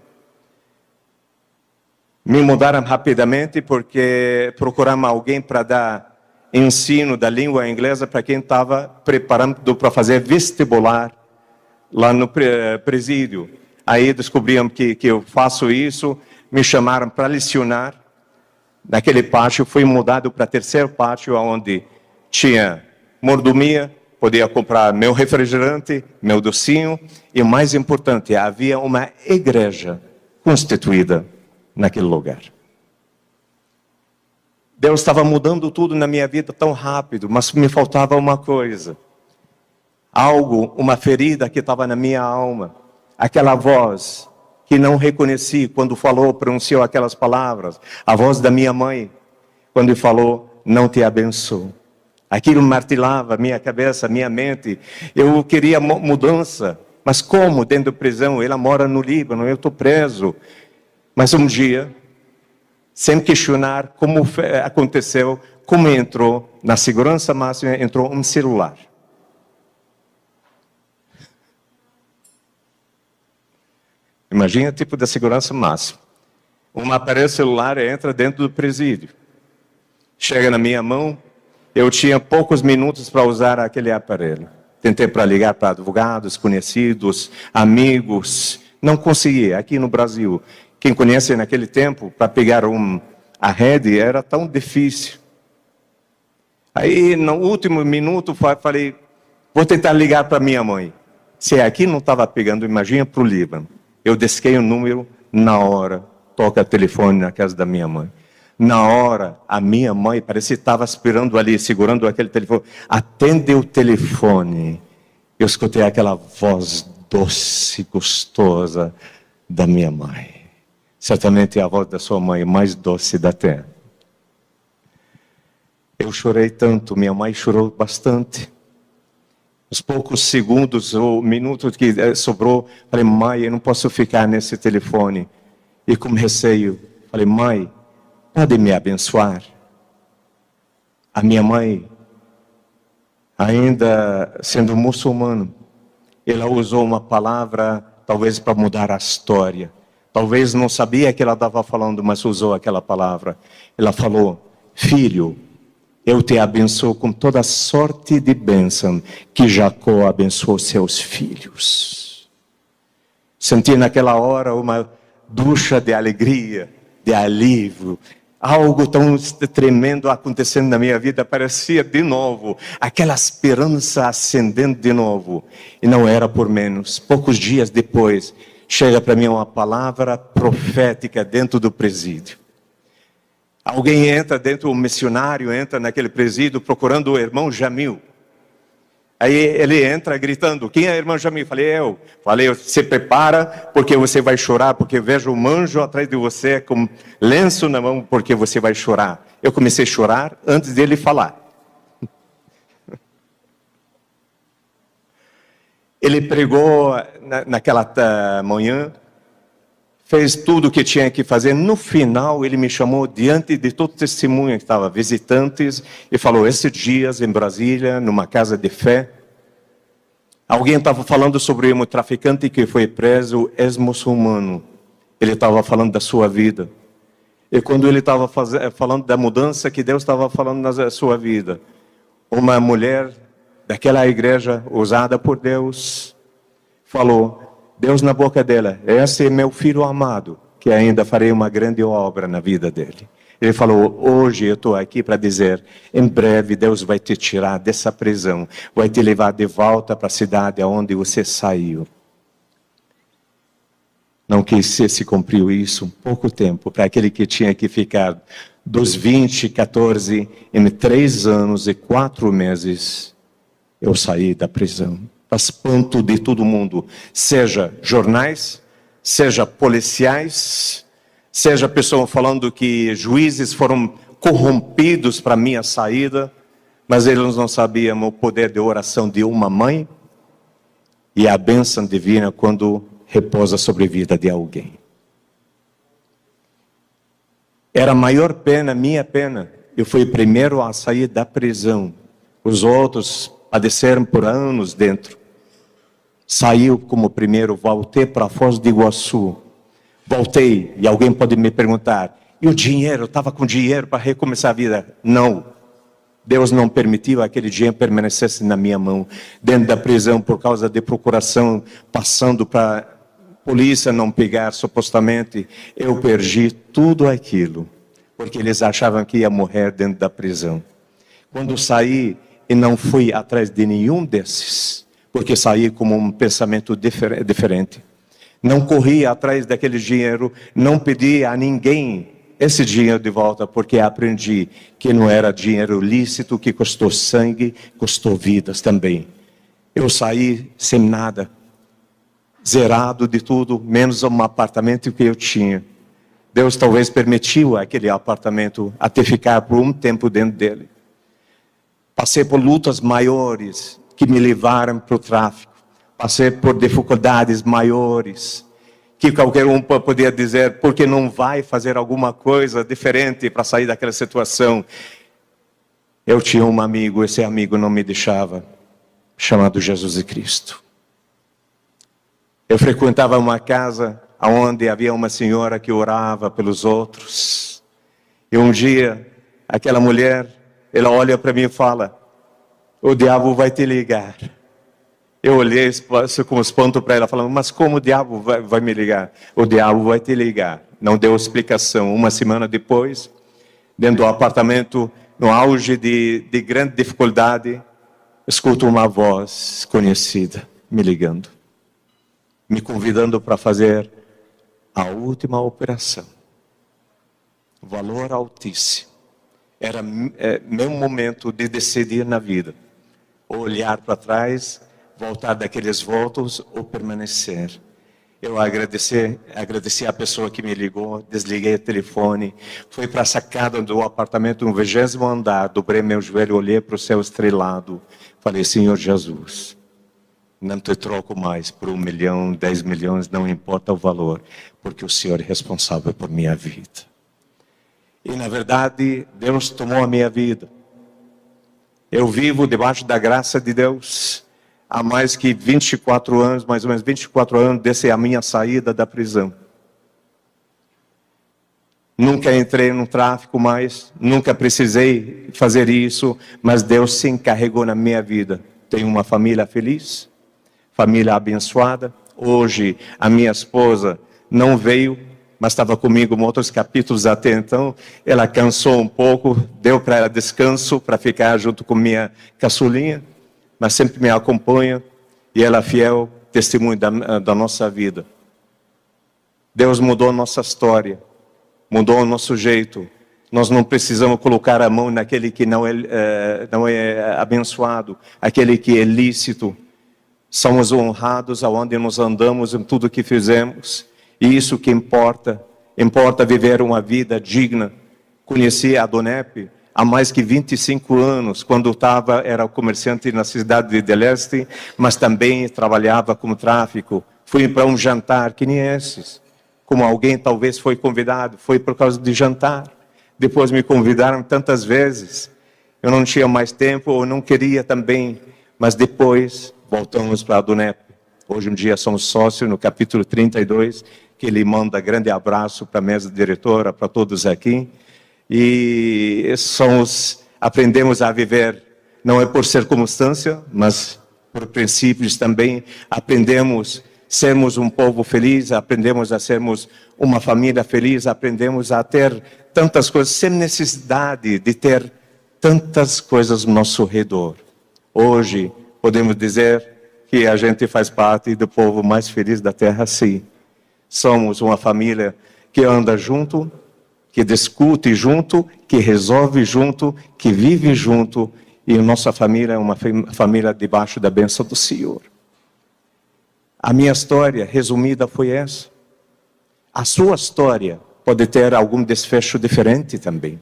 Me mudaram rapidamente porque procuramos alguém para dar ensino da língua inglesa para quem estava preparando para fazer vestibular lá no presídio. Aí descobriram que eu faço isso, me chamaram para lecionar. Naquele pátio, fui mudado para o 3º pátio, onde tinha mordomia, podia comprar meu refrigerante, meu docinho, e o mais importante, havia uma igreja constituída naquele lugar. Deus estava mudando tudo na minha vida tão rápido, mas me faltava uma coisa. Algo, uma ferida que estava na minha alma. Aquela voz que não reconheci quando pronunciou aquelas palavras. A voz da minha mãe, quando falou, não te abençoo. Aquilo martelava minha cabeça, minha mente. Eu queria mudança. Mas como dentro da prisão? Ela mora no Líbano, eu estou preso. Mas um dia, sem questionar como aconteceu, como entrou, na segurança máxima, entrou um celular. Imagina o tipo da segurança máxima. Um aparelho celular entra dentro do presídio. Chega na minha mão, eu tinha poucos minutos para usar aquele aparelho. Tentei para ligar para advogados, conhecidos, amigos. Não consegui. Aqui no Brasil, quem conhece naquele tempo, para pegar a rede era tão difícil. Aí, no último minuto, falei, vou tentar ligar para minha mãe. Se aqui não estava pegando, imagina para o Líbano. Eu desquei o número, na hora, toca o telefone na casa da minha mãe. Na hora, a minha mãe parecia que estava esperando ali, segurando aquele telefone. Atende o telefone. Eu escutei aquela voz doce, gostosa da minha mãe. Certamente a voz da sua mãe mais doce da terra. Eu chorei tanto, minha mãe chorou bastante. Os poucos segundos ou minutos que sobrou, falei, mãe, eu não posso ficar nesse telefone. E com receio, falei, mãe, pode me abençoar? A minha mãe, ainda sendo muçulmano, ela usou uma palavra, talvez para mudar a história. Talvez não sabia que ela estava falando, mas usou aquela palavra. Ela falou, filho, eu te abençoo com toda sorte de bênção que Jacó abençoou seus filhos. Senti naquela hora uma ducha de alegria, de alívio. Algo tão tremendo acontecendo na minha vida, parecia de novo, aquela esperança acendendo de novo. E não era por menos. Poucos dias depois, chega para mim uma palavra profética dentro do presídio. Alguém entra dentro, um missionário entra naquele presídio procurando o irmão Jamil. Aí ele entra gritando, quem é o irmão Jamil? Eu falei, se prepara porque você vai chorar, porque eu vejo um anjo atrás de você com lenço na mão, porque você vai chorar. Eu comecei a chorar antes dele falar. Ele pregou naquela manhã, fez tudo o que tinha que fazer. No final, ele me chamou diante de todo testemunho que estava, visitantes, e falou, esses dias em Brasília, numa casa de fé, alguém estava falando sobre um traficante que foi preso, ex-muçulmano. Ele estava falando da sua vida. E quando ele estava falando da mudança que Deus estava falando na sua vida, uma mulher daquela igreja usada por Deus, falou, Deus na boca dela, esse é meu filho amado, que ainda farei uma grande obra na vida dele. Ele falou, hoje eu estou aqui para dizer, em breve Deus vai te tirar dessa prisão, vai te levar de volta para a cidade onde você saiu. Não quis se cumpriu isso, um pouco tempo, para aquele que tinha que ficar dos 20, 14, em 3 anos e 4 meses, eu saí da prisão. Para espanto de todo mundo, seja jornais, seja policiais, seja pessoas falando que juízes foram corrompidos para minha saída, mas eles não sabiam o poder de oração de uma mãe e a bênção divina quando repousa sobre a vida de alguém. Era a maior pena, minha pena. Eu fui o primeiro a sair da prisão. Os outros padeceram por anos dentro. Saiu como primeiro, voltei para a Foz do Iguaçu. Voltei, e alguém pode me perguntar, e o dinheiro? Eu estava com dinheiro para recomeçar a vida? Não. Deus não permitiu aquele dinheiro permanecesse na minha mão, dentro da prisão, por causa de procuração, passando para a polícia não pegar, supostamente. Eu perdi tudo aquilo, porque eles achavam que ia morrer dentro da prisão. Quando saí, e não fui atrás de nenhum desses, porque saí com um pensamento diferente. Não corri atrás daquele dinheiro, não pedi a ninguém esse dinheiro de volta, porque aprendi que não era dinheiro lícito, que custou sangue, custou vidas também. Eu saí sem nada, zerado de tudo, menos um apartamento que eu tinha. Deus talvez permitiu aquele apartamento até ficar por um tempo dentro dele. Passei por lutas maiores, que me levaram para o tráfico. Passei por dificuldades maiores, que qualquer um poderia dizer, porque não vai fazer alguma coisa diferente para sair daquela situação. Eu tinha um amigo, esse amigo não me deixava, chamado Jesus Cristo. Eu frequentava uma casa onde havia uma senhora que orava pelos outros. E um dia, aquela mulher, ela olha para mim e fala, o diabo vai te ligar. Eu olhei com espanto para ela, falando, mas como o diabo vai me ligar? O diabo vai te ligar. Não deu explicação. Uma semana depois, dentro do apartamento, no auge de grande dificuldade, escuto uma voz conhecida me ligando, me convidando para fazer a última operação. Valor altíssimo. Era meu momento de decidir na vida. Olhar para trás, voltar daqueles votos ou permanecer. Eu agradeci a pessoa que me ligou, desliguei o telefone, fui para a sacada do apartamento no 20º andar, dobrei meu joelho, olhei para o céu estrelado, falei, Senhor Jesus, não te troco mais por 1 milhão, 10 milhões, não importa o valor, porque o Senhor é responsável por minha vida. E na verdade, Deus tomou a minha vida. Eu vivo debaixo da graça de Deus há mais que 24 anos, mais ou menos 24 anos, desde a minha saída da prisão. Nunca entrei no tráfico mais, nunca precisei fazer isso, mas Deus se encarregou na minha vida. Tenho uma família feliz, família abençoada. Hoje a minha esposa não veio, mas estava comigo em outros capítulos até então. Ela cansou um pouco, deu para ela descanso para ficar junto com minha caçulinha, mas sempre me acompanha e ela é fiel testemunho da nossa vida. Deus mudou a nossa história, mudou o nosso jeito. Nós não precisamos colocar a mão naquele que não é abençoado, aquele que é lícito. Somos honrados aonde nós andamos, em tudo que fizemos. E isso que importa. Importa viver uma vida digna. Conheci a Donep há mais que 25 anos, quando era comerciante na cidade de Deleste, mas também trabalhava como tráfico. Fui para um jantar, que nem esses. Como alguém talvez foi convidado, foi por causa de jantar. Depois me convidaram tantas vezes. Eu não tinha mais tempo, ou não queria também. Mas depois voltamos para a Donep. Hoje em dia somos sócios no capítulo 32, que ele manda grande abraço para a mesa diretora, para todos aqui. E aprendemos a viver, não é por circunstância, mas por princípios também. Aprendemos a sermos um povo feliz, aprendemos a sermos uma família feliz, aprendemos a ter tantas coisas, sem necessidade de ter tantas coisas ao nosso redor. Hoje, podemos dizer que a gente faz parte do povo mais feliz da terra, sim. Somos uma família que anda junto, que discute junto, que resolve junto, que vive junto. E a nossa família é uma família debaixo da bênção do Senhor. A minha história resumida foi essa. A sua história pode ter algum desfecho diferente também.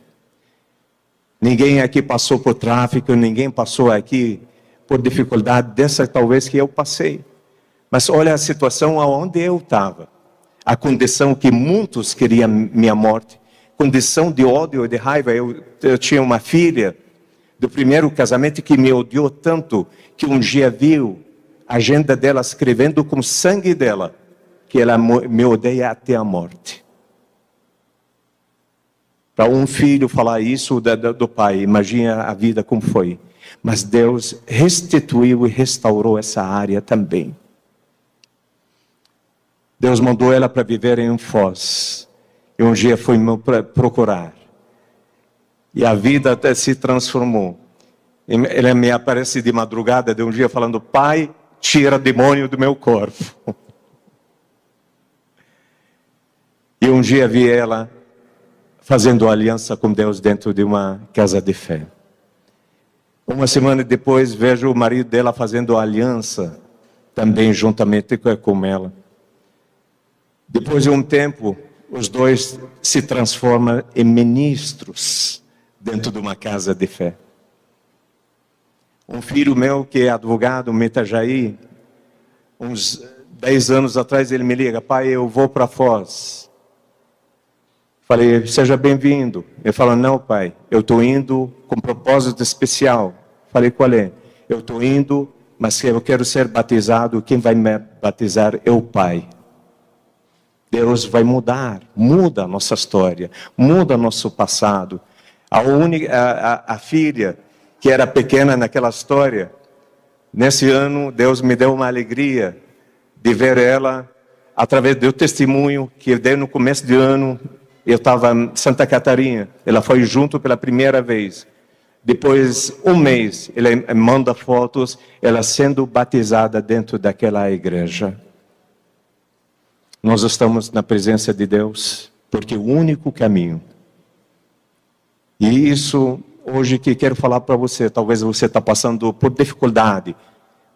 Ninguém aqui passou por tráfico, ninguém passou aqui por dificuldade dessa talvez que eu passei. Mas olha a situação onde eu estava. A condição que muitos queriam minha morte. Condição de ódio e de raiva. Eu tinha uma filha do primeiro casamento que me odiou tanto, que um dia viu a agenda dela escrevendo com sangue dela, que ela me odeia até a morte. Para um filho falar isso do pai, imagina a vida como foi. Mas Deus restituiu e restaurou essa área também. Deus mandou ela para viver em Foz. E um dia foi me procurar. E a vida até se transformou. Ela me aparece de madrugada de um dia falando, pai, tira demônio do meu corpo. E um dia vi ela fazendo aliança com Deus dentro de uma casa de fé. Uma semana depois vejo o marido dela fazendo aliança também juntamente com ela. Depois de um tempo, os dois se transformam em ministros dentro de uma casa de fé. Um filho meu que é advogado em Itajaí, uns 10 anos atrás ele me liga, pai, eu vou para Foz. Falei, seja bem-vindo. Ele falou, não pai, eu estou indo com propósito especial. Falei, qual é? Eu estou indo, mas eu quero ser batizado, quem vai me batizar é o pai. Deus vai muda a nossa história, muda nosso passado. A filha que era pequena naquela história, nesse ano Deus me deu uma alegria de ver ela, através do testemunho que eu dei no começo do ano. Eu estava em Santa Catarina, ela foi junto pela primeira vez. Depois, um mês, ele manda fotos, ela sendo batizada dentro daquela igreja. Nós estamos na presença de Deus, porque o único caminho. E isso, hoje que quero falar para você, talvez você está passando por dificuldade.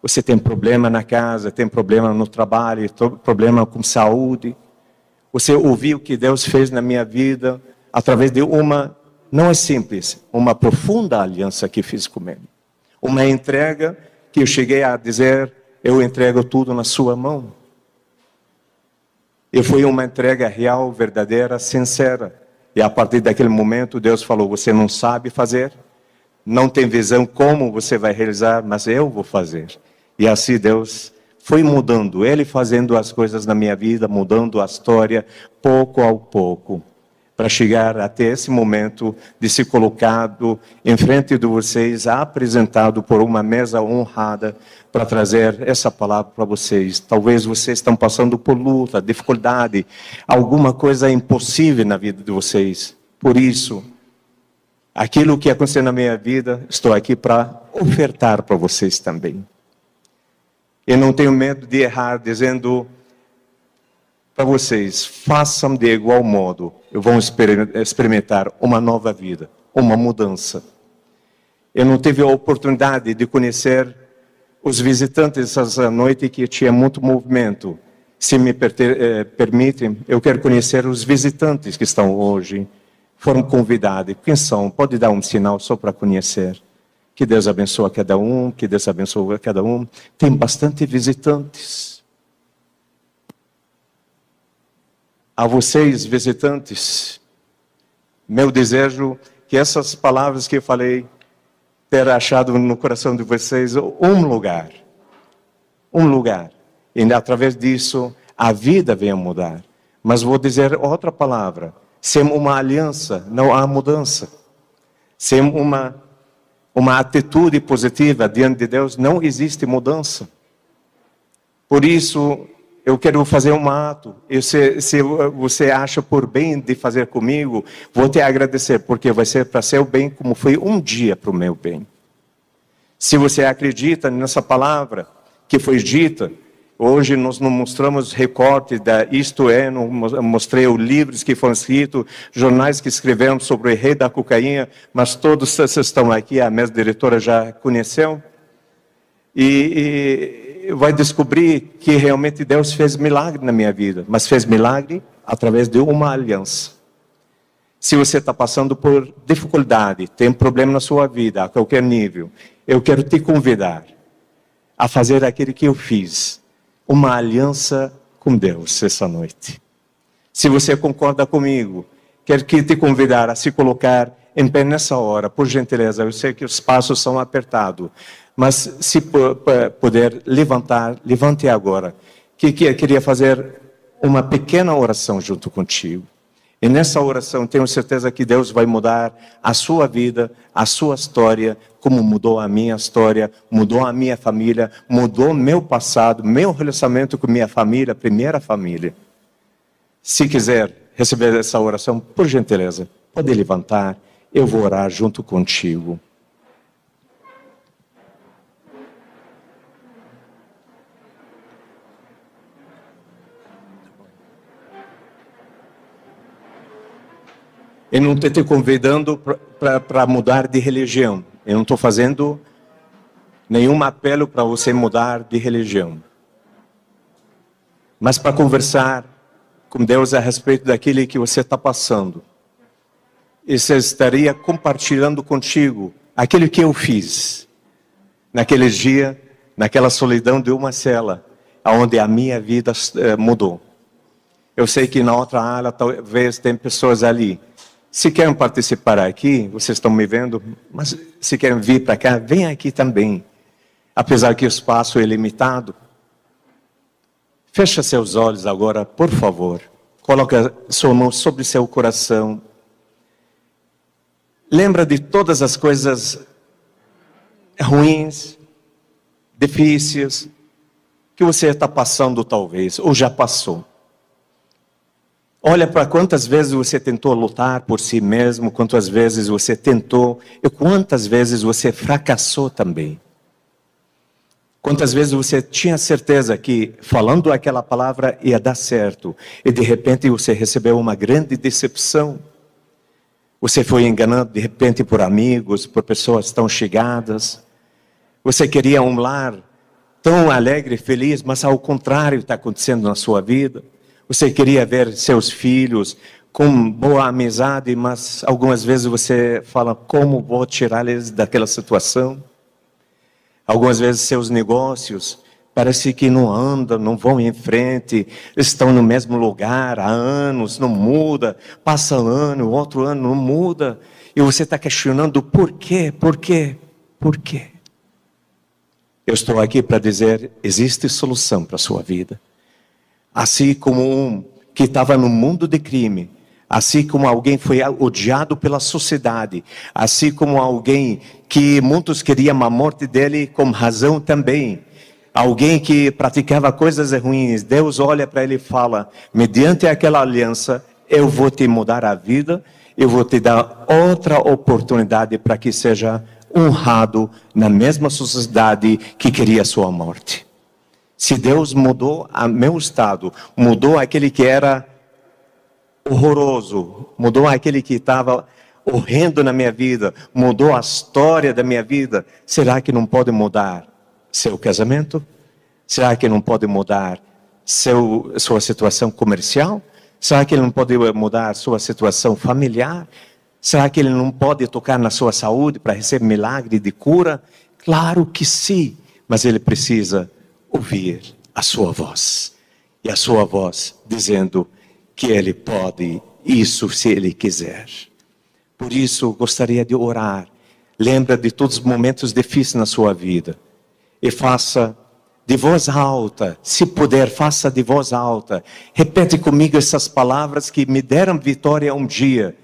Você tem problema na casa, tem problema no trabalho, problema com saúde. Você ouviu o que Deus fez na minha vida através de uma, não é simples, uma profunda aliança que fiz com Ele. Uma entrega que eu cheguei a dizer, eu entrego tudo na sua mão. E foi uma entrega real, verdadeira, sincera. E a partir daquele momento, Deus falou, você não sabe fazer, não tem visão como você vai realizar, mas eu vou fazer. E assim Deus foi mudando, Ele fazendo as coisas na minha vida, mudando a história, pouco a pouco, para chegar até esse momento de ser colocado em frente de vocês, apresentado por uma mesa honrada, para trazer essa palavra para vocês. Talvez vocês estão passando por luta, dificuldade, alguma coisa impossível na vida de vocês. Por isso, aquilo que aconteceu na minha vida, estou aqui para ofertar para vocês também. Eu não tenho medo de errar, dizendo para vocês, façam de igual modo, vão experimentar uma nova vida, uma mudança. Eu não tive a oportunidade de conhecer os visitantes essa noite, que tinha muito movimento. Se me permitem, eu quero conhecer os visitantes que estão hoje, foram convidados. Quem são? Pode dar um sinal só para conhecer. Que Deus abençoe a cada um, que Deus abençoe a cada um. Tem bastante visitantes. A vocês, visitantes, meu desejo que essas palavras que eu falei, ter achado no coração de vocês um lugar. E através disso, a vida venha mudar. Mas vou dizer outra palavra. Sem uma aliança, não há mudança. Sem uma atitude positiva diante de Deus, não existe mudança. Por isso, eu quero fazer um ato. Se você acha por bem de fazer comigo, vou te agradecer, porque vai ser para seu bem como foi um dia para o meu bem. Se você acredita nessa palavra que foi dita, hoje nós não mostramos recorte da Isto É, não mostrei os livros que foram escritos, jornais que escrevemos sobre o rei da cocaína, mas todos vocês estão aqui, a mesa diretora já conheceu. E vai descobrir que realmente Deus fez milagre na minha vida, mas fez milagre através de uma aliança. Se você está passando por dificuldade, tem problema na sua vida, a qualquer nível, eu quero te convidar a fazer aquilo que eu fiz, uma aliança com Deus essa noite. Se você concorda comigo, quero te convidar a se colocar em pé nessa hora, por gentileza. Eu sei que os passos são apertados, mas se puder levantar, levante agora. Que eu queria fazer uma pequena oração junto contigo. E nessa oração, tenho certeza que Deus vai mudar a sua vida, a sua história, como mudou a minha história, mudou a minha família, mudou meu passado, meu relacionamento com minha família, primeira família. Se quiser receber essa oração, por gentileza, pode levantar, eu vou orar junto contigo. Eu não estou te convidando para mudar de religião. Eu não estou fazendo nenhum apelo para você mudar de religião. Mas para conversar com Deus a respeito daquilo que você está passando. E você estaria compartilhando contigo aquilo que eu fiz. Naquele dia, naquela solidão de uma cela, onde a minha vida mudou. Eu sei que na outra ala talvez tem pessoas ali. Se querem participar aqui, vocês estão me vendo, mas se querem vir para cá, vem aqui também. Apesar que o espaço é limitado. Feche seus olhos agora, por favor. Coloca sua mão sobre seu coração. Lembra de todas as coisas ruins, difíceis, que você está passando talvez, ou já passou. Olha para quantas vezes você tentou lutar por si mesmo, quantas vezes você tentou e quantas vezes você fracassou também. Quantas vezes você tinha certeza que falando aquela palavra ia dar certo e de repente você recebeu uma grande decepção. Você foi enganado de repente por amigos, por pessoas tão chegadas. Você queria um lar tão alegre e feliz, mas ao contrário está acontecendo na sua vida. Você queria ver seus filhos com boa amizade, mas algumas vezes você fala, como vou tirar eles daquela situação? Algumas vezes seus negócios parece que não andam, não vão em frente, estão no mesmo lugar há anos, não muda, passa ano, outro ano não muda, e você está questionando por quê, por quê, por quê? Eu estou aqui para dizer, existe solução para a sua vida. Assim como um que estava no mundo de crime, assim como alguém foi odiado pela sociedade, assim como alguém que muitos queriam a morte dele com razão também, alguém que praticava coisas ruins, Deus olha para ele e fala, mediante aquela aliança, eu vou te mudar a vida, eu vou te dar outra oportunidade para que seja honrado na mesma sociedade que queria a sua morte. Se Deus mudou o meu estado, mudou aquele que era horroroso, mudou aquele que estava horrendo na minha vida, mudou a história da minha vida, será que não pode mudar seu casamento? Será que não pode mudar sua situação comercial? Será que ele não pode mudar sua situação familiar? Será que ele não pode tocar na sua saúde para receber milagre de cura? Claro que sim, mas ele precisa ouvir a sua voz. E a sua voz dizendo que ele pode isso se ele quiser. Por isso, gostaria de orar. Lembra de todos os momentos difíceis na sua vida. E faça de voz alta, se puder, faça de voz alta. Repete comigo essas palavras que me deram vitória um dia.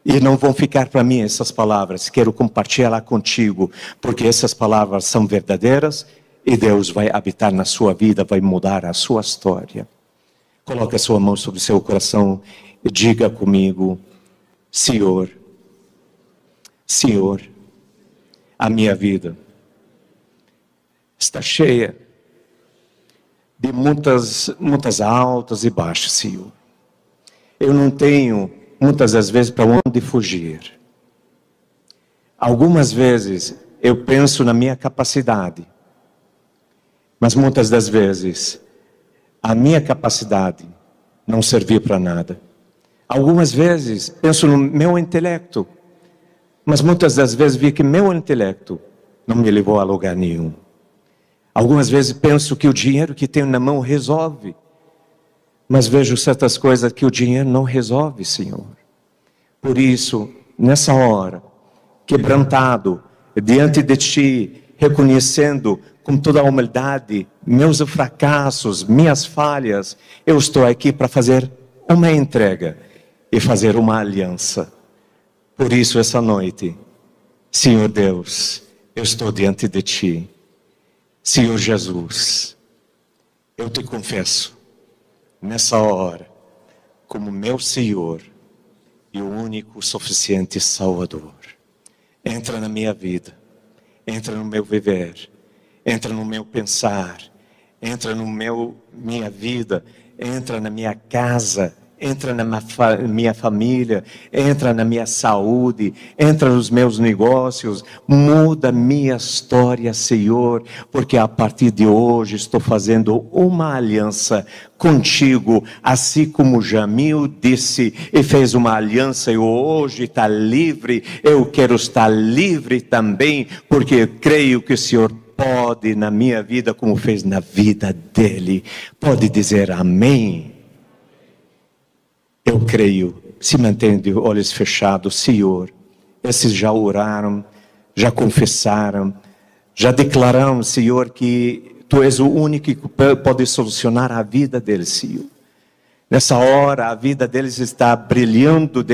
E não vão ficar para mim essas palavras. Quero compartilhar contigo, porque essas palavras são verdadeiras e Deus vai habitar na sua vida, vai mudar a sua história. Coloque a sua mão sobre o seu coração e diga comigo, Senhor, Senhor, a minha vida está cheia de muitas altas e baixas, Senhor. Eu não tenho muitas das vezes para onde fugir. Algumas vezes eu penso na minha capacidade, mas muitas das vezes a minha capacidade não serviu para nada. Algumas vezes penso no meu intelecto, mas muitas das vezes vi que meu intelecto não me levou a lugar nenhum. Algumas vezes penso que o dinheiro que tenho na mão resolve, mas vejo certas coisas que o dinheiro não resolve, Senhor. Por isso, nessa hora, quebrantado diante de Ti, reconhecendo com toda a humildade meus fracassos, minhas falhas, eu estou aqui para fazer uma entrega e fazer uma aliança. Por isso, essa noite, Senhor Deus, eu estou diante de Ti. Senhor Jesus, eu te confesso, nessa hora, como meu Senhor e o único suficiente Salvador. Entra na minha vida, entra no meu viver, entra no meu pensar, entra no minha vida, entra na minha casa, entra na minha família, entra na minha saúde, entra nos meus negócios, muda minha história, Senhor, porque a partir de hoje estou fazendo uma aliança contigo, assim como Jamil disse e fez uma aliança e hoje está livre, eu quero estar livre também, porque eu creio que o Senhor pode na minha vida como fez na vida dele. Pode dizer amém? Eu creio, se mantém de olhos fechados, Senhor, esses já oraram, já confessaram, já declararam, Senhor, que Tu és o único que pode solucionar a vida deles, Senhor. Nessa hora, a vida deles está brilhando,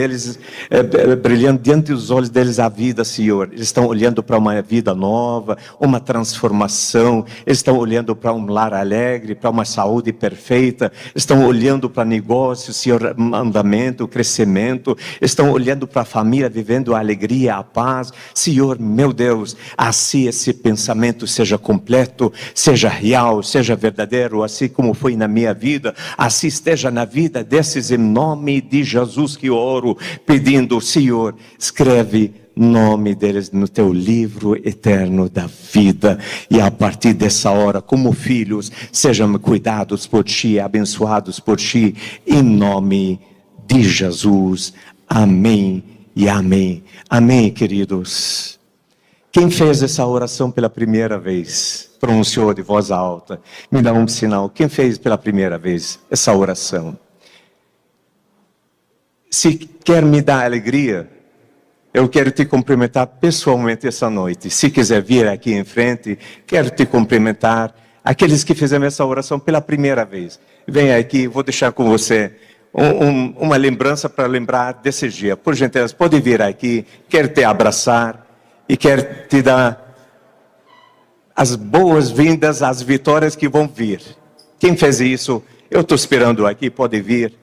brilhando diante dos olhos deles a vida, Senhor. Eles estão olhando para uma vida nova, uma transformação. Eles estão olhando para um lar alegre, para uma saúde perfeita. Estão olhando para negócios, Senhor, andamento, crescimento. Estão olhando para a família, vivendo a alegria, a paz. Senhor, meu Deus, assim esse pensamento seja completo, seja real, seja verdadeiro, assim como foi na minha vida, assim esteja na vida desses, em nome de Jesus que oro, pedindo, Senhor, escreve nome deles no teu livro eterno da vida, e a partir dessa hora, como filhos, sejam cuidados por ti, abençoados por ti, em nome de Jesus, amém e amém. Amém, queridos. Quem fez essa oração pela primeira vez, pronunciou de voz alta, me dá um sinal. Quem fez pela primeira vez essa oração? Se quer me dar alegria, eu quero te cumprimentar pessoalmente essa noite. Se quiser vir aqui em frente, quero te cumprimentar. Aqueles que fizeram essa oração pela primeira vez, venha aqui, vou deixar com você uma lembrança para lembrar desse dia. Por gentileza, pode vir aqui, quero te abraçar e quero te dar as boas-vindas às vitórias que vão vir. Quem fez isso, eu estou esperando aqui, pode vir.